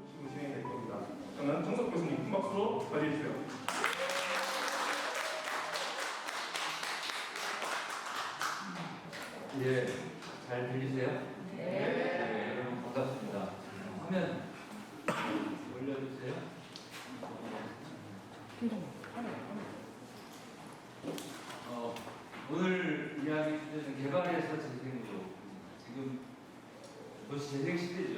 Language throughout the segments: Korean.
지금 진행될 겁니다. 저는 정석 교수님 큰 박수로 맞이해주세요. 예, 잘 들리세요? 네, 여러분 반갑습니다. 화면 올려주세요. 오늘 이야기 주제는 개발에서 재생으로. 지금 도시 재생 시대죠.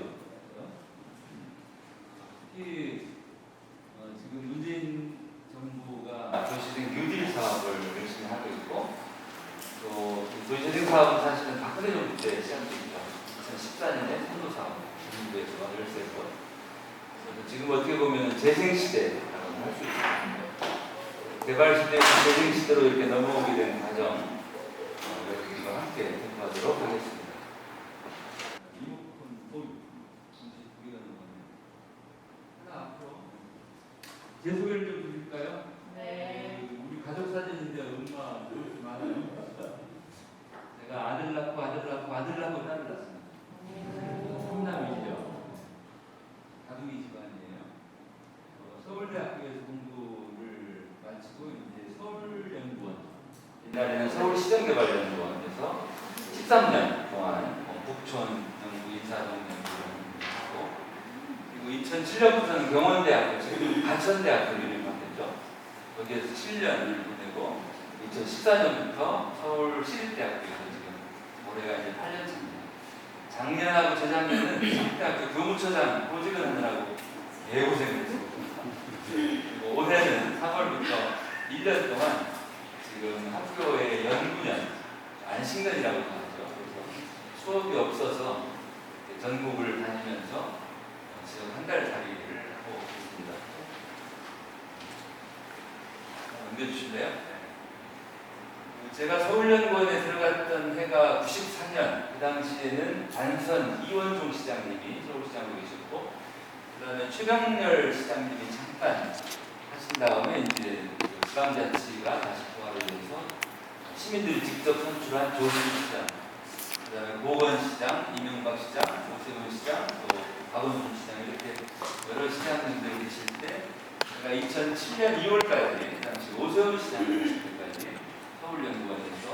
특히 지금 문재인 정부가 도시재생 뉴딜 사업을 열심히 하고 있고, 또 도시재생 사업은 사실은 박근혜 정부 때 시작됩니다. 2014년에 선도 사업 정부에서 열세고, 지금 어떻게 보면 재생 시대라고 할 수 있습니다. 개발 시대에서 재생 시대로 이렇게 넘어오게 된 과정, 여러분과 함께 공부하도록 하겠습니다. 제 소개를 좀 드릴까요? 네. 우리 가족 사진인데 엄마 이렇게 많아요. 제가 아들 낳고 딸을 낳습니다. 삼남이죠. 다둥이 집안이에요. 서울대학교에서 공부를 마치고 이제 서울연구원, 옛날에는 서울시정개발연구원에서 13년 동안 북촌 연구, 인사동 연구를 하고, 그리고 2007년부터는 경원대학교, 지금 가천대학교로 이름이 바뀌었죠. 거기에서 7년을 보내고 2014년부터 서울시립대학교에서 지금 올해가 이제 8년 차입니다. 작년하고 재작년은 시립대학교 교무처장 보직을 하느라고 개고생을 했습니다. 그리고 올해는 3월부터 1년 동안 지금 학교의 연구년, 안식년이라고 하죠. 그래서 수업이 없어서 전국을 다니면서 지금 한 달 살이를 하고 있습니다. 넘겨주실래요? 제가 서울연구원에 들어갔던 해가 94년, 그 당시에는 단선 이원종 시장님이 서울시장으로 계셨고, 그 다음에 최병렬 시장님이 잠깐 하신 다음에 이제 지방자치가 다시 부활을 해서 시민들이 직접 선출한 조수진 시장, 그 다음에 보건시장, 이명박 시장, 오세훈 시장, 또 박원순 시장, 이렇게 여러 시장님들 계실 때 제가 2007년 2월까지 당시 오세훈 시장 계실 때까지 서울연구원에서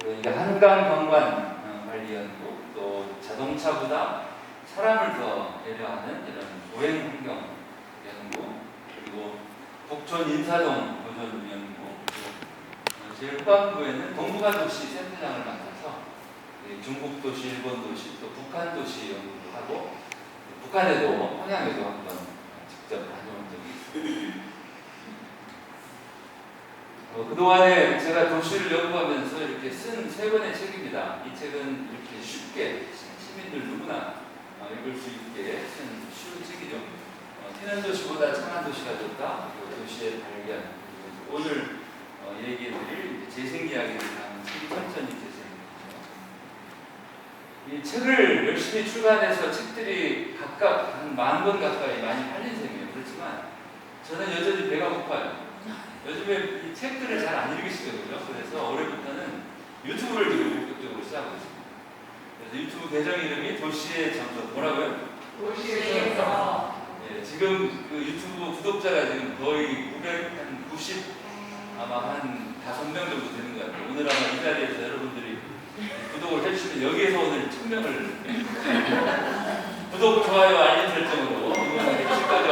저희 한강경관-관리연구, 또 자동차보다 사람을 더 배려하는 이런 보행환경 연구, 그리고 북촌 인사동 보존 연구, 제일 후반부에는 동북아도시 센터장을 맡아서 중국 도시, 일본 도시, 또 북한 도시 연구를 하고, 북한에도 평양에도 한번 직접 다녀온 적이 있습니다. 그동안에 제가 도시를 연구하면서 이렇게 쓴 3권의 책입니다. 이 책은 이렇게 쉽게 시민들 누구나 읽을 수 있게 쓴 쉬운 책이죠. 튀는 도시보다 창한 도시가 좋다, 그리고 도시의 발견, 오늘 얘기해드릴 재생 이야기를 하는 책이 천천히 재생입니다. 이 책을 열심히 출간해서 책들이 각각 한 10,000권 가까이 많이 팔린 셈이에요. 그렇지만 저는 여전히 배가 고파요. 요즘에 이 책들을 잘 안 읽으시거든요. 그래서 올해부터는 유튜브를 지금 본격적으로 시작하고 있습니다. 그래서 유튜브 계정 이름이 도시의 정석, 뭐라고요? 도시의 정석. 예, 지금 그 유튜브 구독자가 지금 거의 990, 아마 한 5명 정도 되는 것 같아요. 오늘 아마 이 자리에서 여러분들이 구독을 해주시면 여기에서 오늘 1000명을 구독, 좋아요, 알림 설정으로 응원하게 되실 거죠?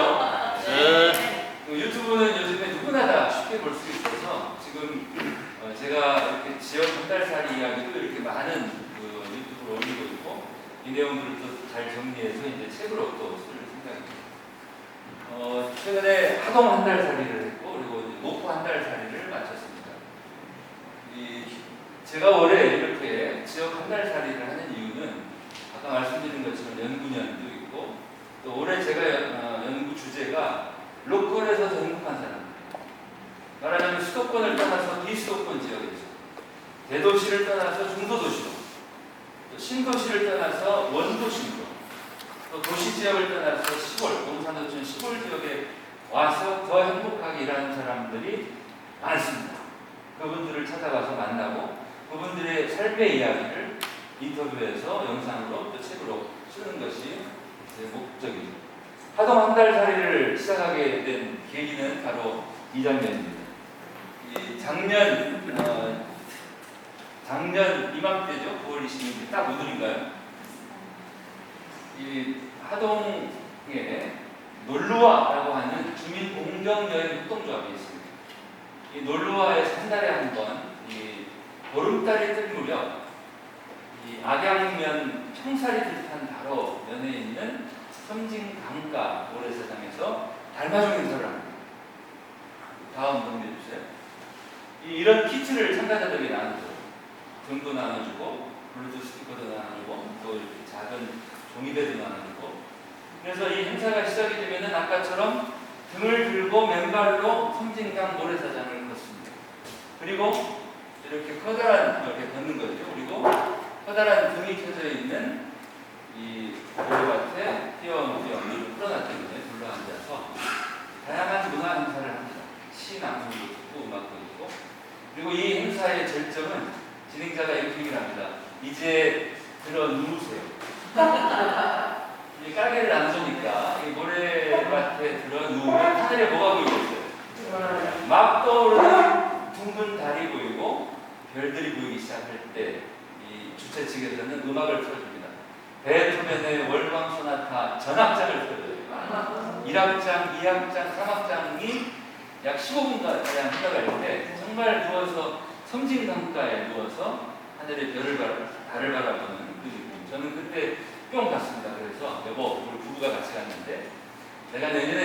유튜브는 요즘에 누구나 다 쉽게 볼 수 있어서 지금 제가 이렇게 지역 한 달살이 이야기도 이렇게 많은 유튜브를 올리고 있고, 이 내용들을 또 잘 정리해서 이제 책으로 또 쓸 생각입니다. 최근에 하동 한 달살이를 했고, 그리고 이제 목포 한 달살이를 마쳤습니다. 제가 올해 이렇게 지역 한 달살이를 하는 이유는 아까 말씀드린 것처럼 연구년도 있고, 또 올해 제가 연구 주제가 로컬에서 더 행복한 사람, 말하자면 수도권을 떠나서 비수도권 지역에서, 대도시를 떠나서 중소도시로, 또 신도시를 떠나서 원도시로, 또 도시 지역을 떠나서 시골, 동산도촌 시골 지역에 와서 더 행복하게 일하는 사람들이 많습니다. 그분들을 찾아가서 만나고 그분들의 삶의 이야기를 인터뷰에서 영상으로 또 책으로 쓰는 것이 제 목적이죠. 하동 한 달살이를 시작하게 된 계기는 바로 이 장면입니다. 이 작년 이맘때죠. 9월 26일 딱 오늘인가요? 이 하동에 놀러와라고 하는 주민 공정 여행 협동조합이 있습니다. 이 놀러와에서 한 달에 한 번 이 보름달이 뜰 무렵 이 악양면 청사리 들판 바로 면에 있는 섬진 강가 모래사장에서 달마중 행사를 합니다. 다음 넘겨 주세요. 이런 키트를 참가자들에게 나눠줘요. 등도 나눠주고 블루투스 스피커도 나눠주고 또 이렇게 작은 종이배도 나눠주고. 그래서 이 행사가 시작이 되면은 아까처럼 등을 들고 맨발로 섬진강 모래사장을 걷습니다. 그리고 이렇게 커다란 이렇게 걷는 거죠. 그리고 커다란 등이 켜져 있는 이 모래밭에 띄엄띄엄 풀어놨기 때문에 둘러앉아서 다양한 문화 행사를 합니다. 시낭송도 듣고 음악도 듣고. 그리고 이 행사의 절정은 진행자가 이렇게 얘기를 합니다. 이제 들어 누우세요. 이 깔개를 안 쏘니까 이 모래밭에 들어 누우면 하늘에 뭐가 보이고 있어요? 막 떠오르는 둥근 달이 보이고 별들이 보이기 시작할 때 이 주최 측에서는 음악을 틀어줍니다. 베토벤의 월광 소나타 전악장을 틀어줘요. 1악장, 2악장, 3악장이 약 15분가량 흘러갈 때 정말 누워서 섬진강가에 누워서 하늘의 달을 바라보는 그 느낌. 저는 그때 뿅 갔습니다. 그래서 여보, 우리 부부가 같이 갔는데 내가 내년에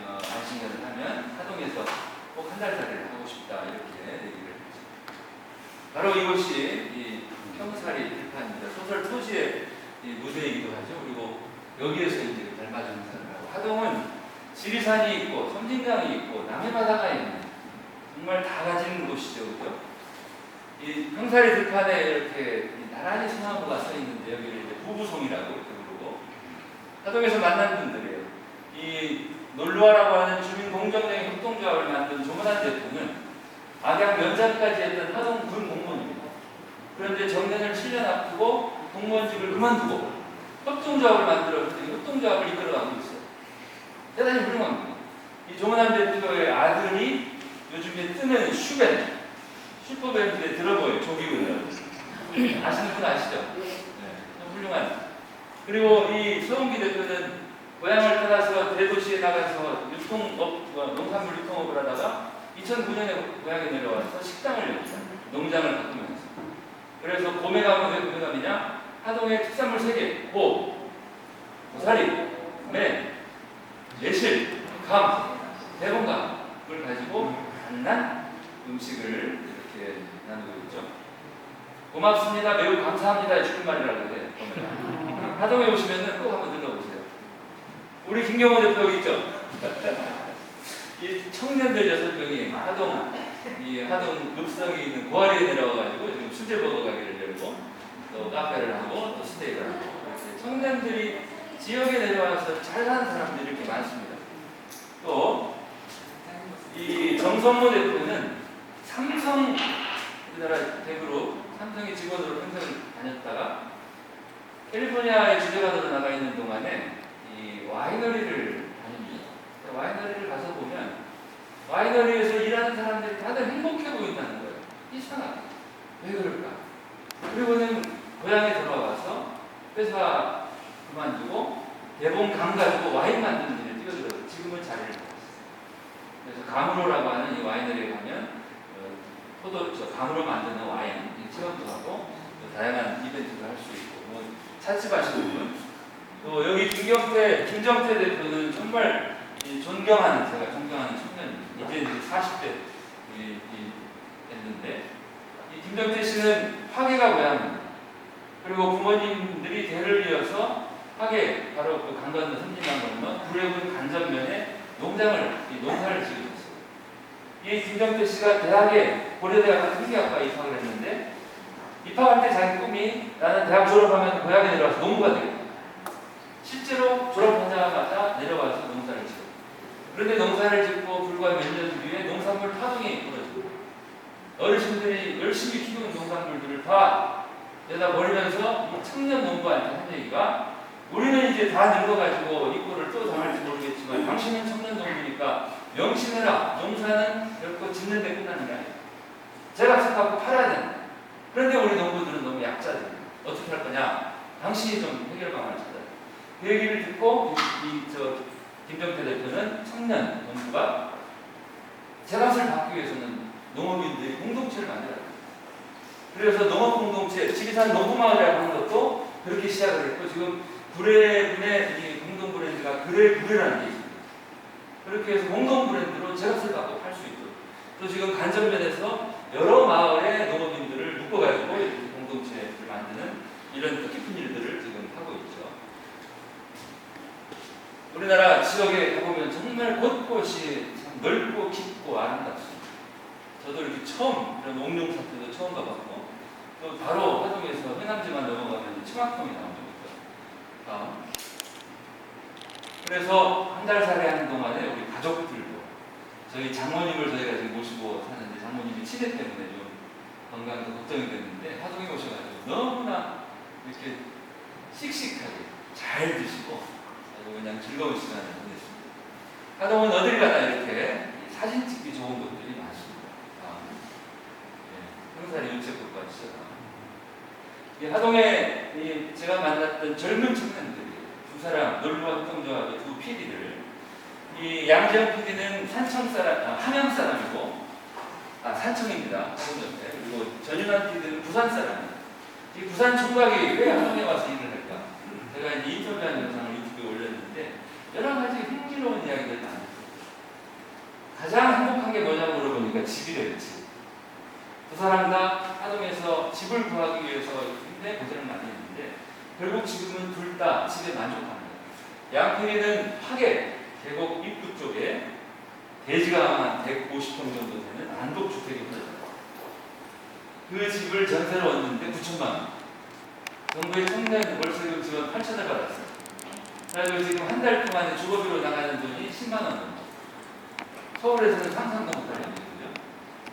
안식년을 하면 하동에서 꼭 한 달살이를 하고 싶다 이렇게 얘기를 했죠. 바로 이곳이 이 평사리 들판입니다. 소설 토지의 이 무대이기도 하죠. 그리고 여기에서 이제 달마중 행사를 하고 하동은 지리산이 있고 섬진강이 있고 남해바다가 있는 정말 다 가진 곳이죠. 그죠? 이 평사리 들판에 이렇게 나란히 소나무가 서 있는데 여기를 이제 부부송이라고 이렇게 부르고 하동에서 만난 분들이에요. 이 놀러와라고 하는 주민 공정적인 협동조합을 만든 조문환 대표는 악양 면장까지 했던 하동 군 공무원입니다. 그런데 정년을 7년 앞두고 공무원직을 그만두고 협동조합을 만들어서 협동조합을 이끌어가고 있어요. 대단히 훌륭합니다. 이 조문환 대표의 아들이 요즘에 뜨는 슈퍼밴드에 들어보여요. 조기훈을 아시는 분 아시죠? 네. 훌륭한. 그리고 이 서운기 대표는 고향을 떠나서 대도시에 나가서 농산물 유통업을 하다가 2009년에 고향에 내려와서 식당을 엽니다. 농장을 바꾸면서. 그래서 봄에 가면 왜 봄에 가느냐? 하동의 특산물 3개, 고사리, 매실, 감, 대봉감을 가지고 단단 음식을 이렇게 나누고 있죠. 고맙습니다. 매우 감사합니다. 줄임말이라고 해요. 하동에 오시면은 꼭 한번 들러보세요. 우리 김경호 대표 여기 있죠. 이 청년들 6명이 하동 읍성에 있는 고아리에 내려와가지고 지금 수제버거 가게를 열고 또 카페를 하고 또 스테이를 하고 이렇게 청년들이 지역에 내려와서 잘 사는 사람들이 이렇게 많습니다. 또 이 정선모 대표는 삼성 우리나라 대그룹 삼성의 직원으로 평생을 다녔다가 캘리포니아에 주재관으로 나가 있는 동안에 이 와이너리를 다닙니다. 와이너리를 가서 보면 와이너리에서 일하는 사람들이 다들 행복해 보인다는 거예요. 이상하게. 왜 그럴까? 그리고는 고향에 돌아와서 회사 그만두고 대봉강 가지고 와인 만드는 일에 뛰어들어서 지금은 자리를 잡았어요. 그래서 가무로라고 하는 이 와이너리에 가면 감으로 만드는 와인 체험도 하고 다양한 이벤트를 할 수 있고 찬스하시는 분. 또 여기 김정태 대표는 정말 제가 존경하는 청년입니다. 이제 40대 됐는데 이 김정태 씨는 화계가 고향입니다. 그리고 부모님들이 대를 이어서 화계 바로 그 강 건너 섬진강 건너 구례군 간전면에 농사를 지으셨어요. 이 김정태 씨가 고려대학 통계학과에 입학을 했는데 입학할 때 자기 꿈이 나는 대학 졸업하면 고향에 내려와서 농부가 되겠다. 실제로 졸업하자마자 내려와서 농사를 지어요. 그런데 농사를 짓고 불과 몇 년 뒤에 농산물 파동이 벌어집니다. 어르신들이 열심히 키우는 농산물들을 다 내다 버리면서 이 청년 농부한테 한 얘기가 우리는 이제 다 늙어가지고 이 꼴을 또 당할지 모르겠지만 당신은 청년 농부니까 명심해라. 농사는 결코 짓는 데 끝나는 게 아니야. 제가 생각하고 팔아야 된다. 그런데 우리 농부들은 너무 약자들이에요. 어떻게 할 거냐? 당신이 좀 해결 방안을 찾아야 돼. 그 얘기를 듣고 김정태 대표는 청년 농부가 제값을 받기 위해서는 농업인들이 공동체를 만들어야 돼요. 그래서 농업공동체, 지리산 농부마을이라고 하는 것도 그렇게 시작을 했고 지금 구례군의 이 공동 브랜드가 구례라는 게 있습니다. 그렇게 해서 공동 브랜드로 제값을 받고 팔 수 있도록 또 지금 간접면에서 여러 마을의 농업인들을 묶어가지고 이렇게 공동체를 만드는 이런 뜻깊은 일들을 지금 하고 있죠. 우리나라 지역에 가보면 정말 곳곳이 참 넓고 깊고 아름답습니다. 저도 이렇게 처음 이런 옥룡 사태도 처음 가봤고 또 바로 화동에서 해남지만 넘어가면 청학동이 나옵니다. 그래서 한 달 살이 하는 동안에 우리 가족들도 저희 장모님을 저희가 지금 모시고 사는데 장모님이 치매 때문에 좀 건강도 걱정이 됐는데 화동에 오셔가지고 너무나 이렇게 씩씩하게 잘 드시고 아주 그냥 즐거운 시간을 보냈습니다. 화동은 어딜 가나 이렇게 사진 찍기 좋은 곳들이 많습니다. 흥사리 유채꽃과 있어요. 하동에 제가 만났던 젊은 청년들이 두 사람 놀부와 협동조합의 두 PD들 이 양지영 PD는 산청 사람, 함양 사람이고 산청입니다. 하동 옆에. 그리고 전윤환 PD는 부산 사람이에요. 이 부산 총각이 왜 하동에 와서 일을 할까? 제가 이제 인터뷰한 영상을 유튜브에 올렸는데 여러 가지 흥미로운 이야기들이 많아요. 가장 행복한 게 뭐냐고 물어보니까 집이랬지. 두 사람 다 하동에서 집을 구하기 위해서 굉장히 고생을 많이 했는데 결국 지금은 둘 다 집에 만족합니다. 양평에는 파계 계곡 입구 쪽에 대지가 한 150평 정도 되는 단독주택이 있어요. 그 집을 전세로 얻는데 9천만 원. 정부의 청년 월세금 지원 8천을 받았어요. 그래서 지금 한 달 동안에 주거비로 나가는 돈이 10만 원 정도. 서울에서는 상상도 못할 일이거든요.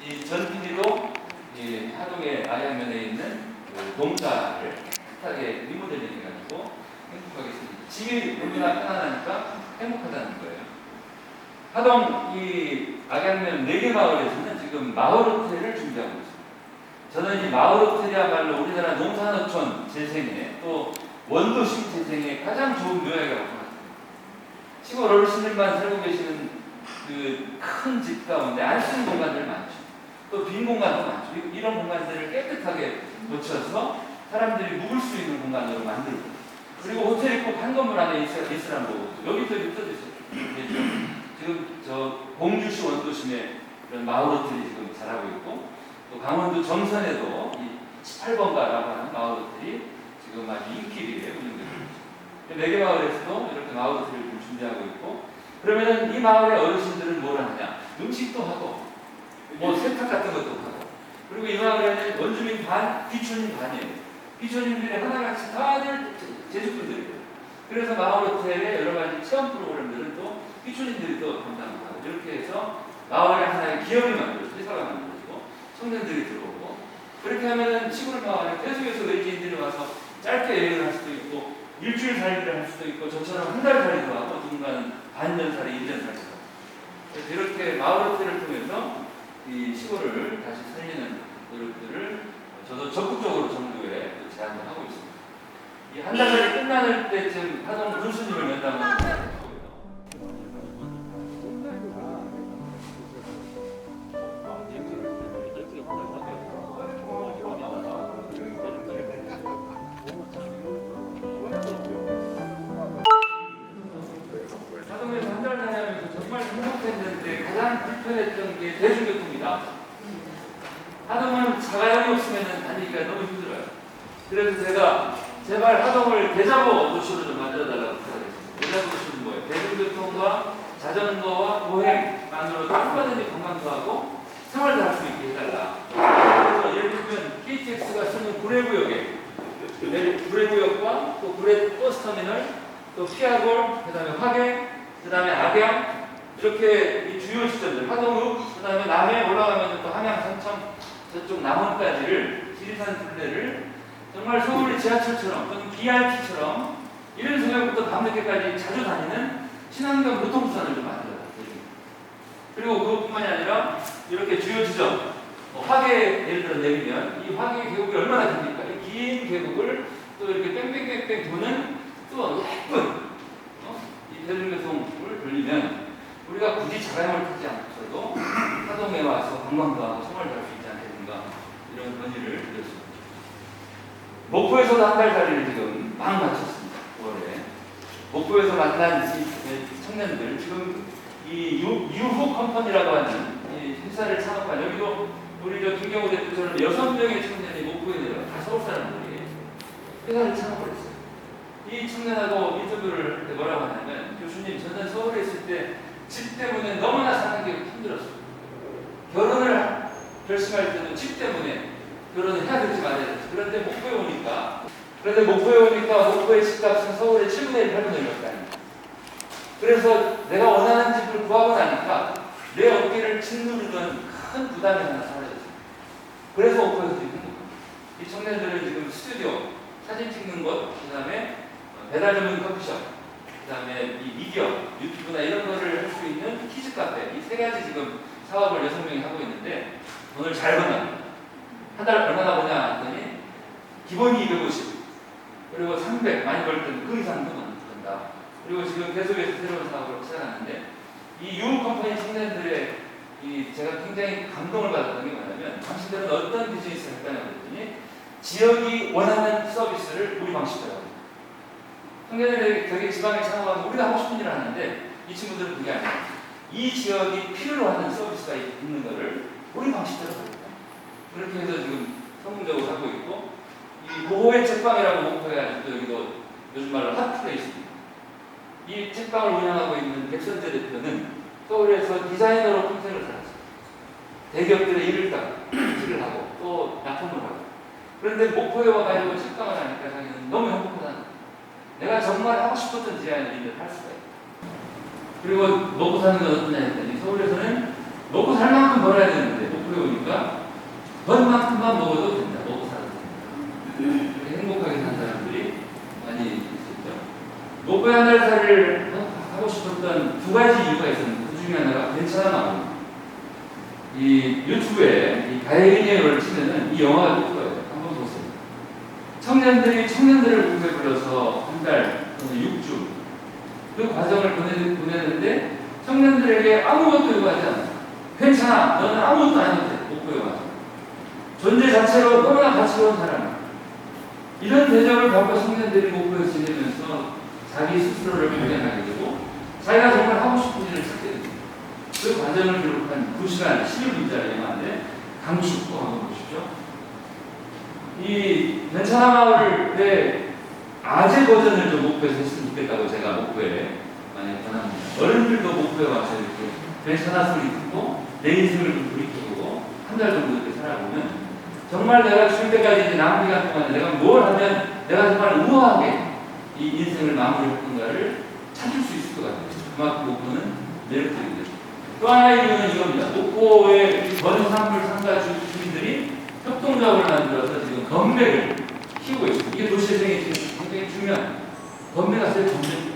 이 전 PD도 이 하동의 아양면에 있는 그 농가를 깨끗하게 리모델링 해가지고 행복하게 씁니다. 집이 얼마나 편안하니까 행복하다는 거예요. 하동 이 악양면 4개 마을에서는 지금 마을 호텔을 준비하고 있습니다. 저는 이 마을 호텔이야말로 우리나라 농산어촌 재생에 또 원도심 재생에 가장 좋은 묘약이라고 생각합니다. 시골 어르신들만 살고 계시는 그 큰 집 가운데 안 쓰는 공간들 많죠. 또 빈 공간도 많죠. 이런 공간들을 깨끗하게 고쳐서 사람들이 묵을 수 있는 공간으로 만들고 그리고 호텔이 꼭 한 건물 안에 있으라는 거고 여기저기 떠있어요. 지금 저 공주시 원도심에 이런 마을 호텔이 지금 잘하고 있고 또 강원도 정선에도 이 18번가라고 하는 마을 호텔이 지금 아주 인기리에 운영되고 있습니다. 4개 마을에서도 이렇게 마을 호텔을 좀 준비하고 있고 그러면은 이 마을의 어르신들은 뭘 하느냐? 음식도 하고 뭐 세탁 같은 것도 하고 그리고 이 마을에는 원주민 반, 귀촌인 반이에요. 귀촌인들이 하나같이 다들 제주꾼들이에요. 그래서 마을 호텔의 여러 가지 체험 프로그램들은 또 귀촌인들이 또 담당하고 이렇게 해서 마을에 하나의 기업이 만들어지고 회사가 만들어지고 청년들이 들어오고 그렇게 하면은 시골 마을에 계속해서 외지인들이 와서 짧게 여행을 할 수도 있고 일주일 살기를 할 수도 있고 저처럼 한 달 살기도 하고 누군가는 반년 살이 1년 살기도 하고 이렇게 마을 호텔을 통해서 이 시골을 다시 살리는 노력들을 저도 적극적으로 정부에 제안을 하고 있습니다. 이 한 달이 끝날 때쯤 하동 군수님을 면담을 하고 하동에서 한 달 다니면서 정말 행복했는데 가장 불편했던 게 대중교통이다. 하동은 자가용이 없으면 다니기가 너무 힘들어요. 그래서 제가 제발 하동을 대자보 도시로 좀 만들어달라고 부탁했습니다. 대자보 도시는 뭐예요? 대중교통과 자전거와 보행만으로도 얼마든지 관광도 하고 생활도 할 수 있게 해달라. 그래서 예를 들면 KTX가 쓰는 구례구역에 구례구역과 또 구례 버스터미널 또 피아골, 그 다음에 화계, 그 다음에 악양, 이렇게 이 주요 지점들, 하동읍, 그 다음에 남해 올라가면 또 함양, 삼청, 저쪽 남원까지를 지리산 둘레를 정말 서울의 지하철처럼 또는 BRT처럼 이른 새벽부터 밤늦게까지 자주 다니는 친환경 교통수단을 좀 만들어요. 그리고 그것뿐만이 아니라 이렇게 주요 지점, 화계 예를 들어 내리면 이 화계 계곡이 얼마나 깁니까? 이 긴 계곡을 또 이렇게 뺑뺑뺑뺑 도는 또 예쁜 이 대중교통을 돌리면 우리가 굳이 자가용을 타지 않고서도 하동에 와서 관광도 하고 생활을 할 수 있지 않겠는가 이런 건의를 드렸습니다. 목포에서도 한 달 살이를 지금 막 마쳤습니다. 9월에 목포에서 만난 이 청년들 지금 이 유후 컴퍼니라고 하는 이 회사를 창업한 여기도 우리 저 김경호 대표처럼 6명의 청년이 목포에 내려 다 서울 사람들이 회사를 창업을 했어요. 이 청년하고 인터뷰를 할 때 뭐라고 하냐면 교수님 저는 서울에 있을 때 집 때문에 너무나 사는 게 힘들었어요. 결혼을 결심할 때도 집 때문에 결혼을 해야 될지 말아야 될지. 그런데 목포에 오니까 목포의 집값은 서울의 7분의 1, 8분의 1밖에 아닙니다. 그래서 내가 원하는 집을 구하고 나니까 내 어깨를 짓누르던 큰 부담이 하나 사라졌어요. 그래서 목포에서 지금 행복합니다. 이 청년들은 지금 스튜디오, 사진 찍는 곳, 그 다음에 배달 전문 커피숍, 그 다음에 이 미디어, 유튜브나 이런 거를 할 수 있는 키즈 카페, 이 세 가지 지금 사업을 6명이 하고 있는데 돈을 잘 번답니다. 한 달 얼마나 버냐 했더니 기본이 250, 그리고 300 많이 벌 때는 그 이상도 번다. 그리고 지금 계속해서 새로운 사업을 시작하는데 이 유흥 컴퍼니 청년들의 제가 굉장히 감동을 받았던 게 뭐냐면 당신들은 어떤 비즈니스를 할까요? 그랬더니 지역이 원하는 서비스를 우리 방식대로 합니다. 청년들이 되게 지방에 창업하면 우리가 하고 싶은 일을 하는데 이 친구들은 그게 아니에요. 이 지역이 필요로 하는 서비스가 있는 거를 우리 방식대로 합니다. 그렇게 해서 지금 성공적으로 하고 있고 이 보호의 책방이라고 목표에 아직도 여기도 요즘 말로 핫플레이스입니다. 이 책방을 운영하고 있는 백선재 대표는 서울에서 디자이너로 평생을 살았어요. 대기업들의 일을 하고 또 납품을 하고 그런데 목포에 와가지고 책방을 하니까 자기는 너무 행복하다는 거예요. 내가 정말 하고 싶었던 디자이너 일을 할 수가 있다. 그리고 먹고 사는 건 어떠냐 했더니 서울에서는 먹고 살 만큼 벌어야 되는데 목포에 오니까 번 만큼만 먹어도 된다. 먹고 살아도 된다. 행복하게 사는 사람들이 많이 있었죠. 목포에 한 달 살이를 하고 싶었던 두 가지 이유가 있었는데 그 중에 하나가 괜찮아 나옵니다. 이 유튜브에 이 바이리니어를 치면은 이 영화가 뜰 거예요. 한번 보세요. 청년들이 청년들을 목포에 불러서 한 달 또는 6주 그 과정을 보내는데 청년들에게 아무것도 요구하지 않아요. 괜찮아. 너는 아무것도 안 해도 돼. 목포에 와서. 존재 자체로 너무나 가치로운 사람. 이런 대접을 받고 청년들이 목포에 지내면서 자기 스스로를 발견하게 되고 자기가 정말 하고 싶은 일을 찾게 됩니다. 그 과정을 기록한 2시간 11분짜리 영화인데 강축도 한번 보십시오. 이 괜찮아 마을의 아재 버전을 좀 목포에서 했으면 좋겠다고 제가 목포에 많이 권합니다. 어른들도 목포에 와서 이렇게 괜찮아 소리 듣고 내 인생을 좀 돌이켜보고 한 달 정도 이렇게 살아보면 정말 내가 죽을 때까지 이제 남은 기간 동안에 내가 뭘 하면 내가 정말 우아하게 이 인생을 마무리할 건가를 찾을 수 있을 것 같아요. 그만큼 목포는 매력적입니다. 또 하나의 이유는 이겁니다. 목포의 전산물 상가 주민들이 협동조합을 만들어서 지금 건배를 키우고 있습니다. 이게 도시재생이 굉장히 중요한 건배가 제일 전쟁.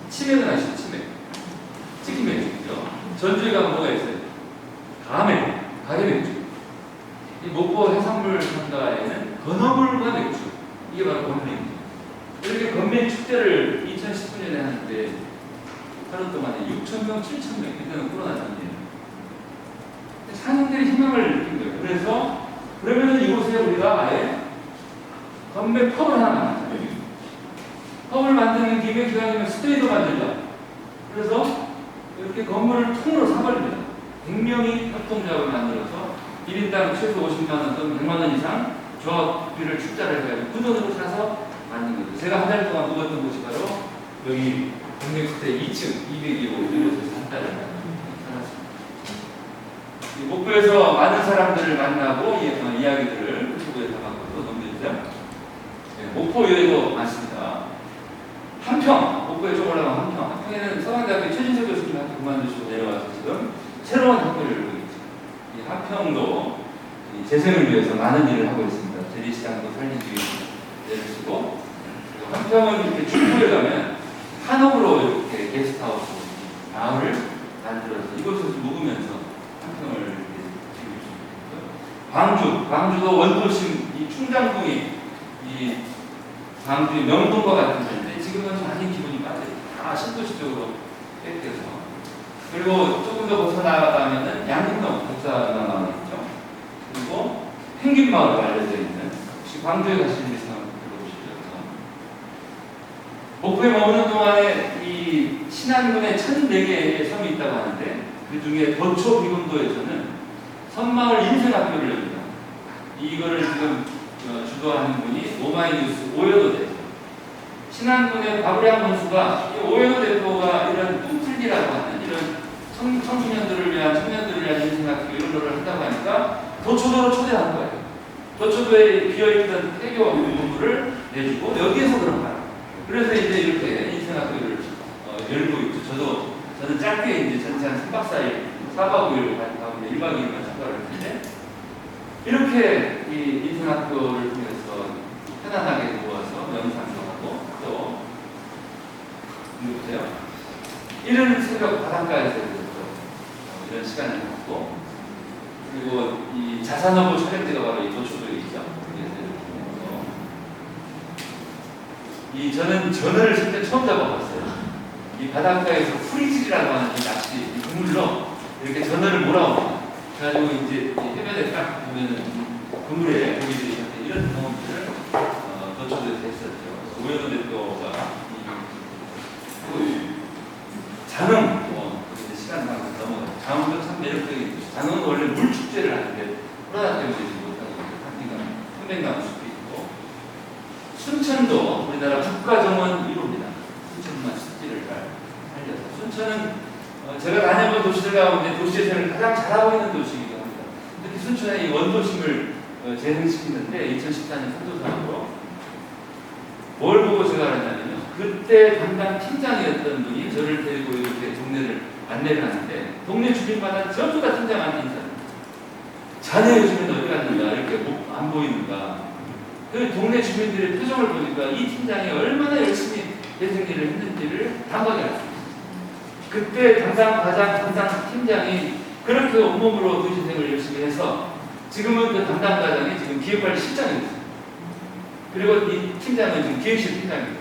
치맥은 아시죠? 치맥. 치킨 맥주죠. 전주에 가면 뭐가 있어요? 가게 맥주. 이 목포 해산물 상가에는 건어물과 맥주. 이게 바로 건배입니다. 이렇게 건배 축제를 2019년에 하는데 하루 동안에 6,000명, 7,000명, 그때는 코로나 전이에요. 사람들이 희망을 느낀 거예요. 그래서 그러면은 이곳에 우리가 아예 건배 펍을 하나 만들자. 펍을 만드는 김에 기왕이면 스테이도 만들자. 그래서 이렇게 건물을 통으로 사버립니다. 100명이 협동조합을 만들어서 1인당 최소 50만 원 또는 100만 원 이상 조합비를 축자를 해가지고 그 돈으로 사서 만든 거죠. 제가 한 달 동안 묵었던 곳이 바로 여기 경력시대 2층 202호 이곳에서 한 달을 살았습니다. 목포에서 많은 사람들을 만나고 이야기들을 유튜브에 담았고 또 넘겨주세요. 네, 목포 여행도 많습니다. 한평 북부에 좀 올라가면 한평. 한평에는 서강대학교 최진석 교수님 학교 그만두시고 내려와서 지금 새로운 학교를 열고 있죠. 이 한평도 이 재생을 위해서 많은 일을 하고 있습니다. 재래시장도 살리기 위해서 예를 쓰고, 그리고 한평은 이렇게 중부에 가면 한옥으로 이렇게 게스트하우스 마을을 만들어서 이곳에서 묵으면서 한평을 이렇게 즐길 수 있고요. 광주도 원도심 이 충장동이 이 광주의 명동과 같은 데인데 지금은 많이 기분이 빠져요. 다 신도시 쪽으로 뺏겨서. 그리고 조금 더 벗어나가면은 양림동 역사가 나와 있죠. 그리고 펭귄마을로 알려져 있는, 혹시 광주에 가신 분 있으면 들어보시죠. 목포에 머무는 동안에 이 신안군에 1004개의 섬이 있다고 하는데 그 중에 도초 비군도에서는 섬마을 인생학교를 엽니다. 이거를 지금 주도하는 분이 오마이뉴스 오여도 대표. 신안군의 박우량 군수가 이 오여도 대표가 이런 꿈틀기라고 하는 이런 청소년들을 위한 청년들을 위한 인생학교 이런 거를 한다고 하니까 도초도로 초대한 거예요. 도초도에 비어있던 폐교 건물을 내주고 여기에서 그런 거예요. 그래서 이제 이렇게 인생학교를 열고 있죠. 저는 짧게 이제 전체 한 3박 4일, 4박 5일 가운데 1박 2일만 참가를 했는데 이렇게 이 인생학교를 통해서 편안하게 누워서 명상도 하고 또 누구세요? 이른 새벽 바닷가에서 이런 시간을 갖고 그리고 이 자산어부 촬영지가 바로 이 도초도에 있죠. 이 저는 전어를 실제 처음 잡아봤어요. 이 바닷가에서 프리질이라고 하는 이 낚시 이 그물로 이렇게 전어를 몰아옵니다. 그래가지고 이제 이 해변에 딱 보면은 그물에 고기들이 있는데 이런 경험들을 도초도에서 했었죠. 오연호 대표가 장흥 시간 많이 넘어가요. 장흥도 참 매력적인 곳이죠. 장흥은 원래 물 축제를 하는데 코로나 때문에 못하고 한빙강 숲이 있고, 순천도 우리나라 국가정원 1호입니다. 순천만 습지를 잘 살려서. 순천은 제가 다녀본 도시들 가운데 도시재생을 가장 잘하고 있는 도시이기도 합니다. 특히 순천의 이 원도심을 재생시키는데 2014년 선도사업으로 뭘 보고 제가 알았냐면요. 그때 담당 팀장이었던 분이 저를 데리고 이렇게 동네를 안내를 하는데 동네 주민마다 전부 다 팀장한테 인사합니다. 자네 요즘엔 어디 갔는가? 이렇게 안 보이는가? 그 동네 주민들의 표정을 보니까 이 팀장이 얼마나 열심히 재생일을 했는지를 단박에 알 수 있어요. 그때 담당 팀장이 그렇게 온몸으로 도시생을 열심히 해서 지금은 그 담당 과장이 지금 기획관리 실장이 됐어요. 그리고 이 팀장은 지금 기획실 팀장이고,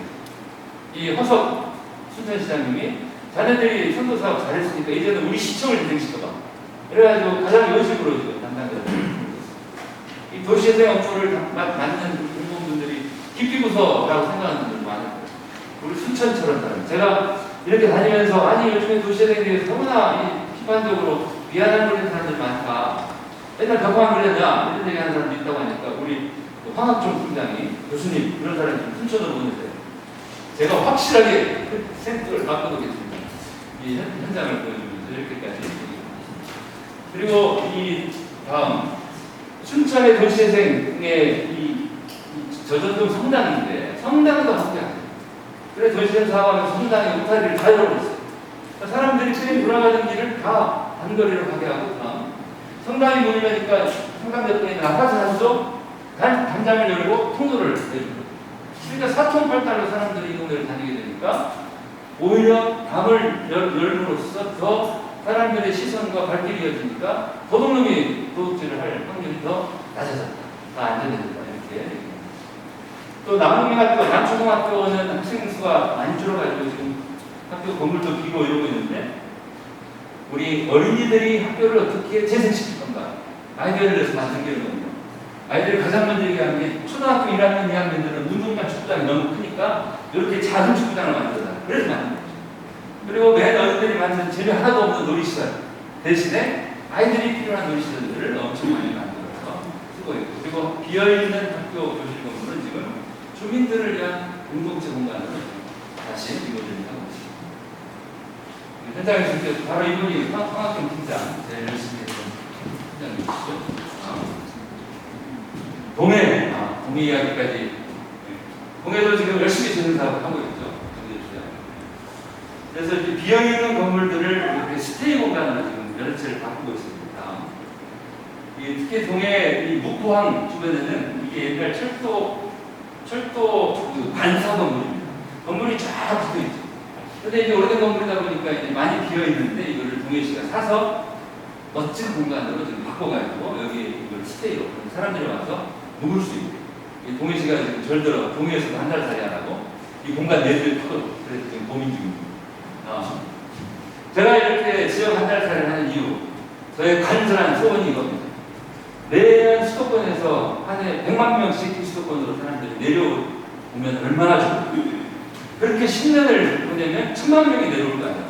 이 허석 순천시장님이 자네들이 선도사업 잘했으니까 이제는 우리 시청을 진행시켜봐. 그래가지고 가장 요식으로 지금 담당자들 이 도시재생 업무를 맡는 공무원분들이 기피부서라고 생각하는 분들 많을 거예요. 우리 순천처럼 사람. 제가 이렇게 다니면서 아니 요즘에 도시재생에 대해서 너무나 이 비판적으로 미안한 걸린 사람들이 많다. 맨날 벽화만 그렸냐 이런 얘기하는 사람도 있다고 하니까 우리 황학종 팀장이 교수님 그런 사람이 좀 순천으로 보내세요. 제가 확실하게 생각을 바꿔놓겠습니다. 이 현장을 보여주면서 이렇게까지. 그리고 이 다음 순천의 도시재생의 이 저전동 성당인데 성당도 함께합니다. 그래서 도시재생 사업하면서 성당의 울타리를 다 열어버렸어요. 그러니까 사람들이 트레인 돌아가는 길을 다 단거리로 가게 하고 성당이 문을 여니까 성당 옆에 있는 아파트 단속 단장을 열고 통로를 내줍니다. 그러니까 사통팔달로 사람들이 이 동네를 다니게 되니까 오히려 담을 열므로써 더 사람들의 시선과 발길이 이어지니까 도둑놈이 도둑질을 할 확률이 더 낮아졌다. 더 안전해졌다. 이렇게. 또 남홍민학교, 남초등학교는 학생 수가 많이 줄어가지고 지금 학교 건물도 비고 이러고 있는데 우리 어린이들이 학교를 어떻게 재생시킬 건가? 아이디어를 내서 만든 게 있거든요. 아이들이 가장 먼저 얘기하는 게 초등학교 1학년, 2학년들은 운동장 축구장이 너무 크니까 이렇게 작은 축구장을 만들어라. 그래서 만든 거죠. 그리고 맨 어른들이 만든 재미 하나도 없는 놀이시설 대신에 아이들이 필요한 놀이시설들을 엄청 많이 만들어서 쓰고 있고, 그리고 비어있는 학교 교실 건물은 지금 주민들을 위한 공동체 공간으로 다시 리모델링 하고 있습니다. 현장에서 이제 바로 이분이 황학경 팀장, 제일 열심히 했던 팀장님이시죠. 동해 이야기까지. 동해도 지금 열심히 재생 사업을 하고 있죠. 그래서 이렇게 비어있는 건물들을 이렇게 스테이 공간으로 지금 여러 채를 바꾸고 있습니다. 특히 동해 이 묵포항 주변에는 이게 옛날 철도 그 반사 건물입니다. 건물이 쫙 붙어 있죠. 근데 이제 오래된 건물이다 보니까 이제 많이 비어 있는데 이거를 동해시가 사서 멋진 공간으로 지금 바꿔가지고 여기 이걸 스테이로 사람들이 와서 묵을 수 있게. 동해시가 지금 절들어 동해에서도 한 달 살이 안 하고 이 공간 내주에 터도 그래서 지금 고민 중입니다. 제가 이렇게 지역 한 달 살이를 하는 이유, 저의 간절한 소원이 이겁니다. 매년 수도권에서 한 해 100만 명씩 수도권으로 사람들이 내려오면 얼마나 좋을까. 그렇게 10년을 보내면 1000만 명이 내려올 거 아니에요.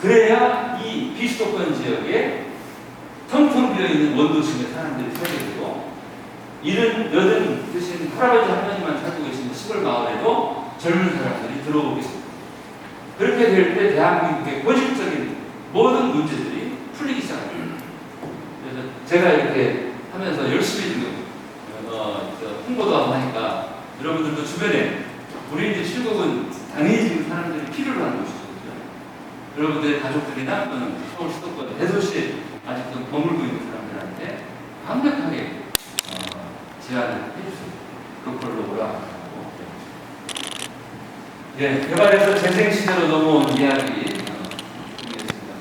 그래야 이 비수도권 지역에 텅텅 비어있는 원도심의 사람들이 살게 되고, 70, 80 드신 할아버지 할머니만 살고 계시는 시골 마을에도 젊은 사람들이 들어오겠습니다. 그렇게 될 때 대한민국의 고질적인 모든 문제들이 풀리기 시작합니다. 그래서 제가 이렇게 하면서 열심히 지금 홍보도 하고 하니까 여러분들도 주변에 우리 이제 칠곡은 당연히 지금 사람들이 필요로 하는 곳이거든요. 여러분들의 가족들이나 또는 서울 수도권 대도시에 아직도 머물고 있는 사람들한테 강력하게 제안을 해주세요. 로컬로 오라고. 예, 개발에서 재생시대로 넘어온 이야기 드리겠습니다.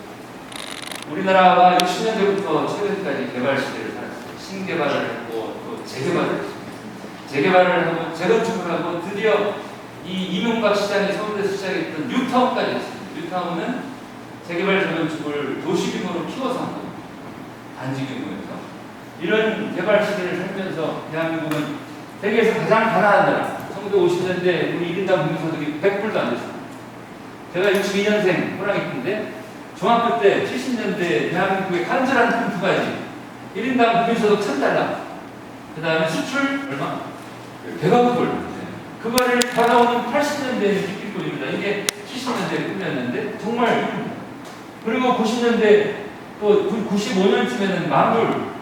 우리나라가 60년대부터 최근까지 개발 시대를 살았어요. 신개발을 했고 또 재개발을 했습니다. 재개발을 하고 재건축을 하고 드디어 이 이명박 시장이 서울에서 시작했던 뉴타운까지 했습니다. 뉴타운은 재개발 재건축을 도시 규모로 키워서 한 겁니다. 단지 규모에서. 이런 개발 시대를 살면서 대한민국은 세계에서 가장 가난한 나라. 1950년대 우리 1인당 국민소득이 100불도 안 됐습니다. 제가 62년생 호랑이인데 중학교 때 70년대 대한민국의 간절한 꿈 두 가지. 1인당 국민소득 1000달러. 그 다음에 수출 얼마? 100억 불. 그거를 다가오는 80년대에 느낄 뿐입니다. 이게 70년대에 꿈이었는데 정말. 그리고 90년대 또 95년쯤에는 만불.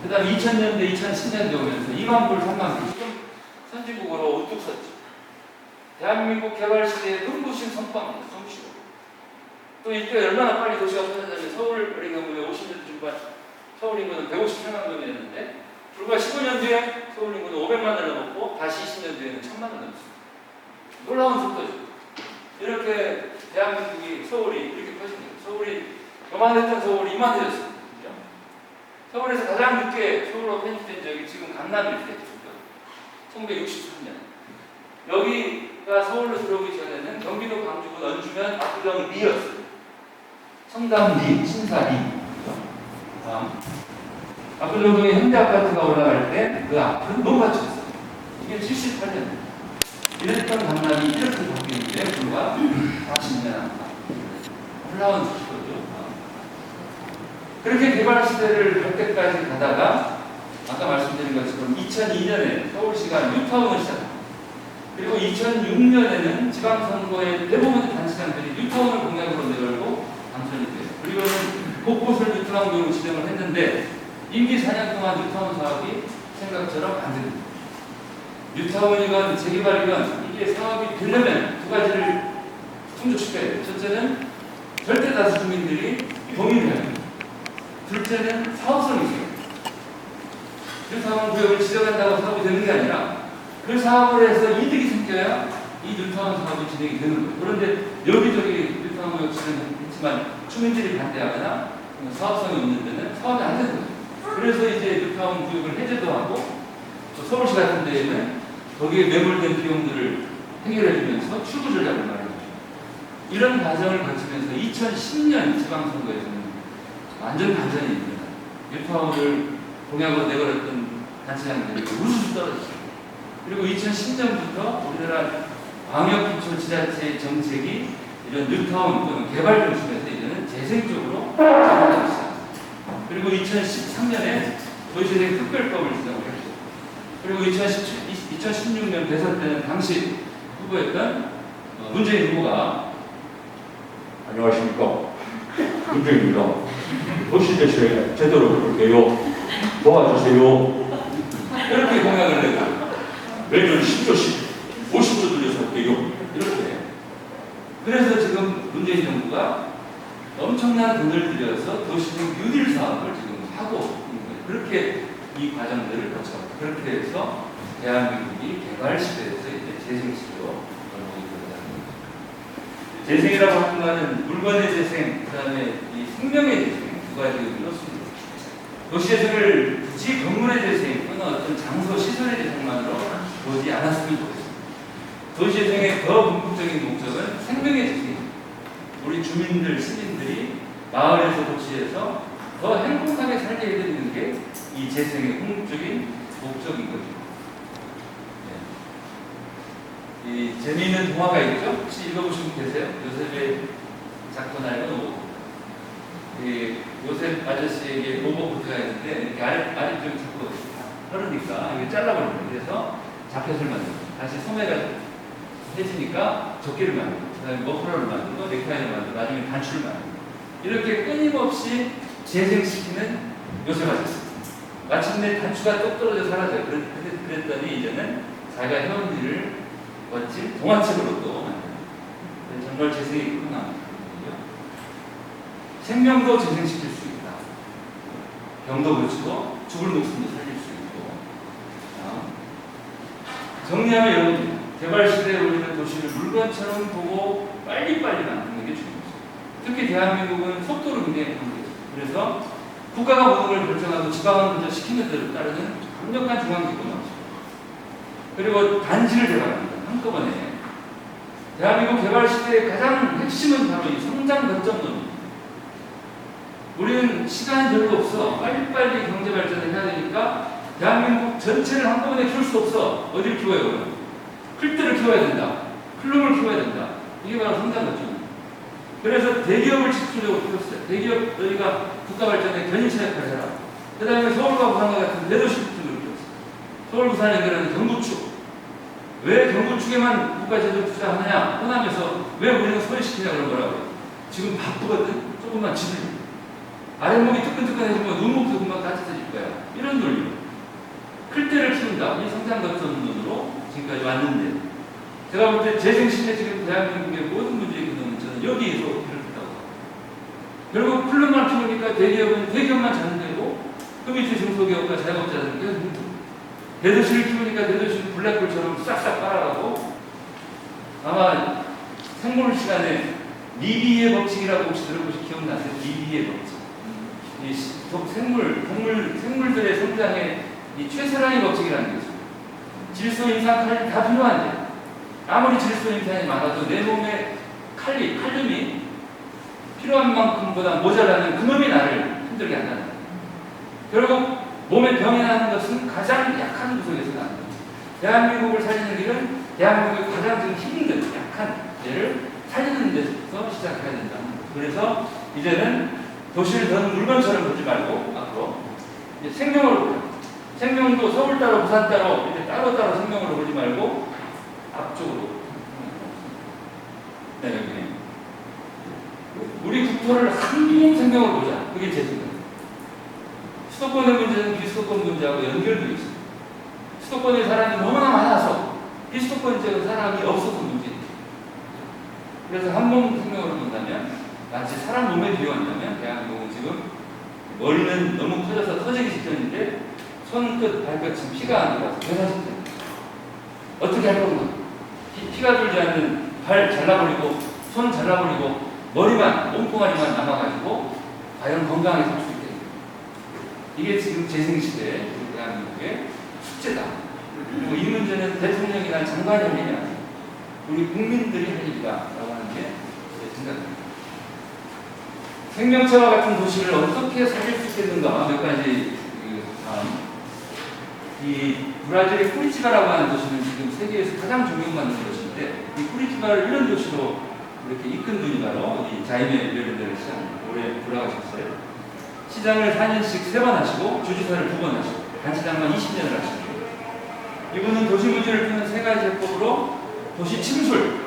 그 다음에 2000년대, 2010년대 오면서 2만 불, 3만 불. 지금 선진국으로 우뚝 섰죠. 대한민국 개발 시대의 눈부신 선방입니다. 솜씨로. 또 이때 얼마나 빨리 도시가 퍼졌냐면 서울 우리 경우에 50년대 중반 서울 인구는 158만 명이었는데 불과 15년 뒤에 서울 인구는 500만을 넘었고 다시 20년 뒤에는 1000만을 넘었습니다. 놀라운 속도죠. 이렇게 대한민국이 서울이 이렇게 커집니다. 서울이 요만했던 서울이 이만해졌습니다. 서울에서 가장 늦게 서울로 편입된 지역이 지금 강남일 때죠. 1963년. 여기가 서울로 들어오기 전에는 경기도, 광주군, 언주면, 압구정, 리였어요. 청담 리, 신사 리. 다음. 압구정동에 현대아파트가 올라갈 때 그 앞은 노가주였어요. 이게 78년. 이랬던 강남이 이렇게 바뀌는데 불과 40년 안가. 놀라운 소식이죠. 그렇게 개발 시대를 갈 때까지 가다가 아까 말씀드린 것처럼 2002년에 서울시가 뉴타운을 시작합니다. 그리고 2006년에는 지방선거의 대부분의 단체장들이 뉴타운을 공약으로 내걸고 당선이 돼요. 그리고는 곳곳을 뉴타운 교육을 지정을 했는데 임기 4년 동안 뉴타운 사업이 생각처럼 안 됩니다. 뉴타운이건 재개발이건 이게 사업이 되려면 두 가지를 충족시켜야 돼요. 첫째는 절대 다수 주민들이 동의를 해야 됩니다. 둘째는 사업성이 있어요. 뉴타운 구역을 지정한다고 사업이 되는 게 아니라 그 사업을 해서 이득이 생겨야 이 뉴타운 사업이 진행이 되는 거예요. 그런데 여기저기 뉴타운 구역 진행했지만 주민들이 반대하거나 사업성이 없는 데는 사업이 안 되는 거예요. 그래서 이제 뉴타운 구역을 해제도 하고 또 서울시 같은 데에는 거기에 매몰된 비용들을 해결해주면서 출구 전략을 마련해요. 이런 과정을 거치면서 2010년 지방선거에서는 완전 반전이 있습니다. 뉴타운을 공약으로 내걸었던 단체장들이 우수수 떨어졌어요. 그리고 2010년부터 우리나라 광역기초지자체 정책이 이런 뉴타운 또는 개발 중심에서 이제는 재생적으로 진행하기 시작합니다. 그리고 2013년에 도시재생 특별법을 지정을 했죠. 그리고 2016년 대선 때는 당시 후보였던 문재인 후보가 안녕하십니까. 문재인입니다. 도시대체 제대로 해볼게요. 도와주세요. 이렇게 공약을 내고 매년 10조씩 50조 들여서 할게요. 이렇게. 그래서 지금 문재인 정부가 엄청난 돈을 들여서 도시적 뉴딜 사업을 지금 하고 있는 거예요. 그렇게 이 과정들을 거쳐서 그렇게 해서 대한민국이 개발 시대에서 이제 재생 시대로 넘어오게 됩니다. 재생이라고 하는 거는 물건의 재생, 그다음에 이 생명의 재생 두 가지 의미로 씁니다. 도시 재생을 굳이 건물의 재생 또는 어떤 장소 시설의 재생만으로 보지 않았으면 좋겠습니다. 도시 재생의 더 궁극적인 목적은 생명의 재생. 우리 주민들, 시민들이 마을에서 도시에서 더 행복하게 살게 해드리는 게 이 재생의 궁극적인 목적인 거죠. 네. 이 재미있는 동화가 있죠? 혹시 읽어보신 분 계세요? 요셉의 작고 낡은 오복. 요셉 아저씨에게 오복부트가 있는데 이렇게 알이 좀 자꾸 흐르니까 이게 잘라버립니다. 그래서 자켓을 만들고 다시 소매가 해지니까 조끼를 만들고 그다음에 머플러를 만들고 넥타이를 만들고 나중에 단추를 만들고 이렇게 끊임없이 재생시키는 요셉 아저씨. 마침내 단추가 똑 떨어져 사라져요. 그랬더니 이제는 자기가 해온 일을 멋진 동화책으로 또 만들어요. 정말 재생이 끝납니다. 생명도 재생시킬 수 있다. 병도 고치고 죽을 목숨도 살릴 수 있고. 정리하면 여러분, 개발 시대에 우리는 도시를 물건처럼 보고 빨리빨리 만드는 게 중요합니다. 특히 대한민국은 속도를 굉장히 강조해요. 그래서 국가가 모든 걸 결정하고 지방은 먼저 시키는 대로 따르는 강력한 중앙기구가 나오죠. 그리고 단지를 개발합니다. 한꺼번에. 대한민국 개발 시대의 가장 핵심은 바로 이 성장 거점론입니다. 우리는 시간이 별로 없어. 빨리빨리 경제 발전을 해야 되니까 대한민국 전체를 한꺼번에 키울 수 없어. 어디를 키워요? 클들을 키워야 된다. 클룸을 키워야 된다. 이게 바로 성장 거점입니다. 그래서 대기업을 집중적으로 키웠어요. 대기업 너희가 국가 발전에 견인차 역할을 해라. 그 다음에 서울과 부산과 같은 대도시 집중적으로 키웠어요. 서울, 부산 연결하는 경부축. 왜 경부축에만 국가 재정 투자하느냐? 호남에서 왜 우리는 소외시키냐 그런 거라고요. 지금 바쁘거든. 조금만 지들려. 아랫목이 뜨끈뜨끈해지면 눈목도 금방 따뜻해질 거야. 이런 논리로. 클때를 키운다. 이 성장 거점론으로 지금까지 왔는데 제가 볼 때 재생시대 지금 대한민국의 모든 문제의 근원은 저는 여기에서 비롯했다고 봐요. 결국 클럽만 키우니까 대기업은 대기업만 자는데고 그 밑에 중소기업과 자영업자들은 계속 힘들고 대도시를 키우니까 대도시는 블랙홀처럼 싹싹 빨아가고 아마 생물 시간에 리비의 법칙이라고 혹시 들어보시 기억나세요? 리비의 법칙. 이 생물들의 성장에 이 최세란의 법칙이라는 게 있습니다. 질소, 인산, 칼륨 다 필요한데 아무리 질소, 인산이 많아도 내 몸에 칼륨이 필요한 만큼보다 모자라면 그놈이 나를 힘들게 한다는 거예요. 결국 몸에 병이 나는 것은 가장 약한 구석에서 나는 거예요. 대한민국을 살리는 길은 대한민국의 가장 좀 힘든 약한 얘를 살리는 데서 시작해야 된다. 그래서 이제는 도시를 더 물건처럼 보지 말고 앞으로 이제 생명으로 보자. 생명도 서울 따로 부산 따로 이렇게 따로따로 생명으로 보지 말고 앞쪽으로. 네, 여기. 우리 국토를 한 생명으로 보자. 그게 제 생각입니다. 수도권의 문제는 비수도권 문제하고 연결되어 있습니다. 수도권에 사람이 너무나 많아서 비수도권 지역은 사람이 없어서 문제입니다. 그래서 한 몸 생명으로 본다면 마치 사람 몸에 비유한다면 대한민국은 지금 머리는 너무 커져서 터지기 직전인데 손끝, 발끝은 피가 안 들어가서 괴사식됩니다. 어떻게 할 건가? 피가 돌지 않는 발 잘라버리고 손 잘라버리고 머리만, 몸뚱아리만 남아가지고 과연 건강하게 살 수 있겠는가? 이게 지금 재생시대의 대한민국의 숙제다. 그리고 이 문제는 대통령이나 장관이 할 일이 아니라 우리 국민들이 할 일이다라고 하는 게 제 생각입니다. 생명체와 같은 도시를 어떻게 살릴 수 있겠는가? 몇 가지 이 브라질의 쿠리티바라고 하는 도시는 지금 세계에서 가장 존경받는 도시인데 이 쿠리티바를 이런 도시로 이렇게 이끈 분이 바로 이 자이메 베르데르 시장 올해 돌아가셨어요. 시장을 4년씩 3번 하시고 주지사를 2번 하시고 단체장만 20년을 하시고 이분은 도시 문제를 푸는 3가지 해법으로 도시 침술,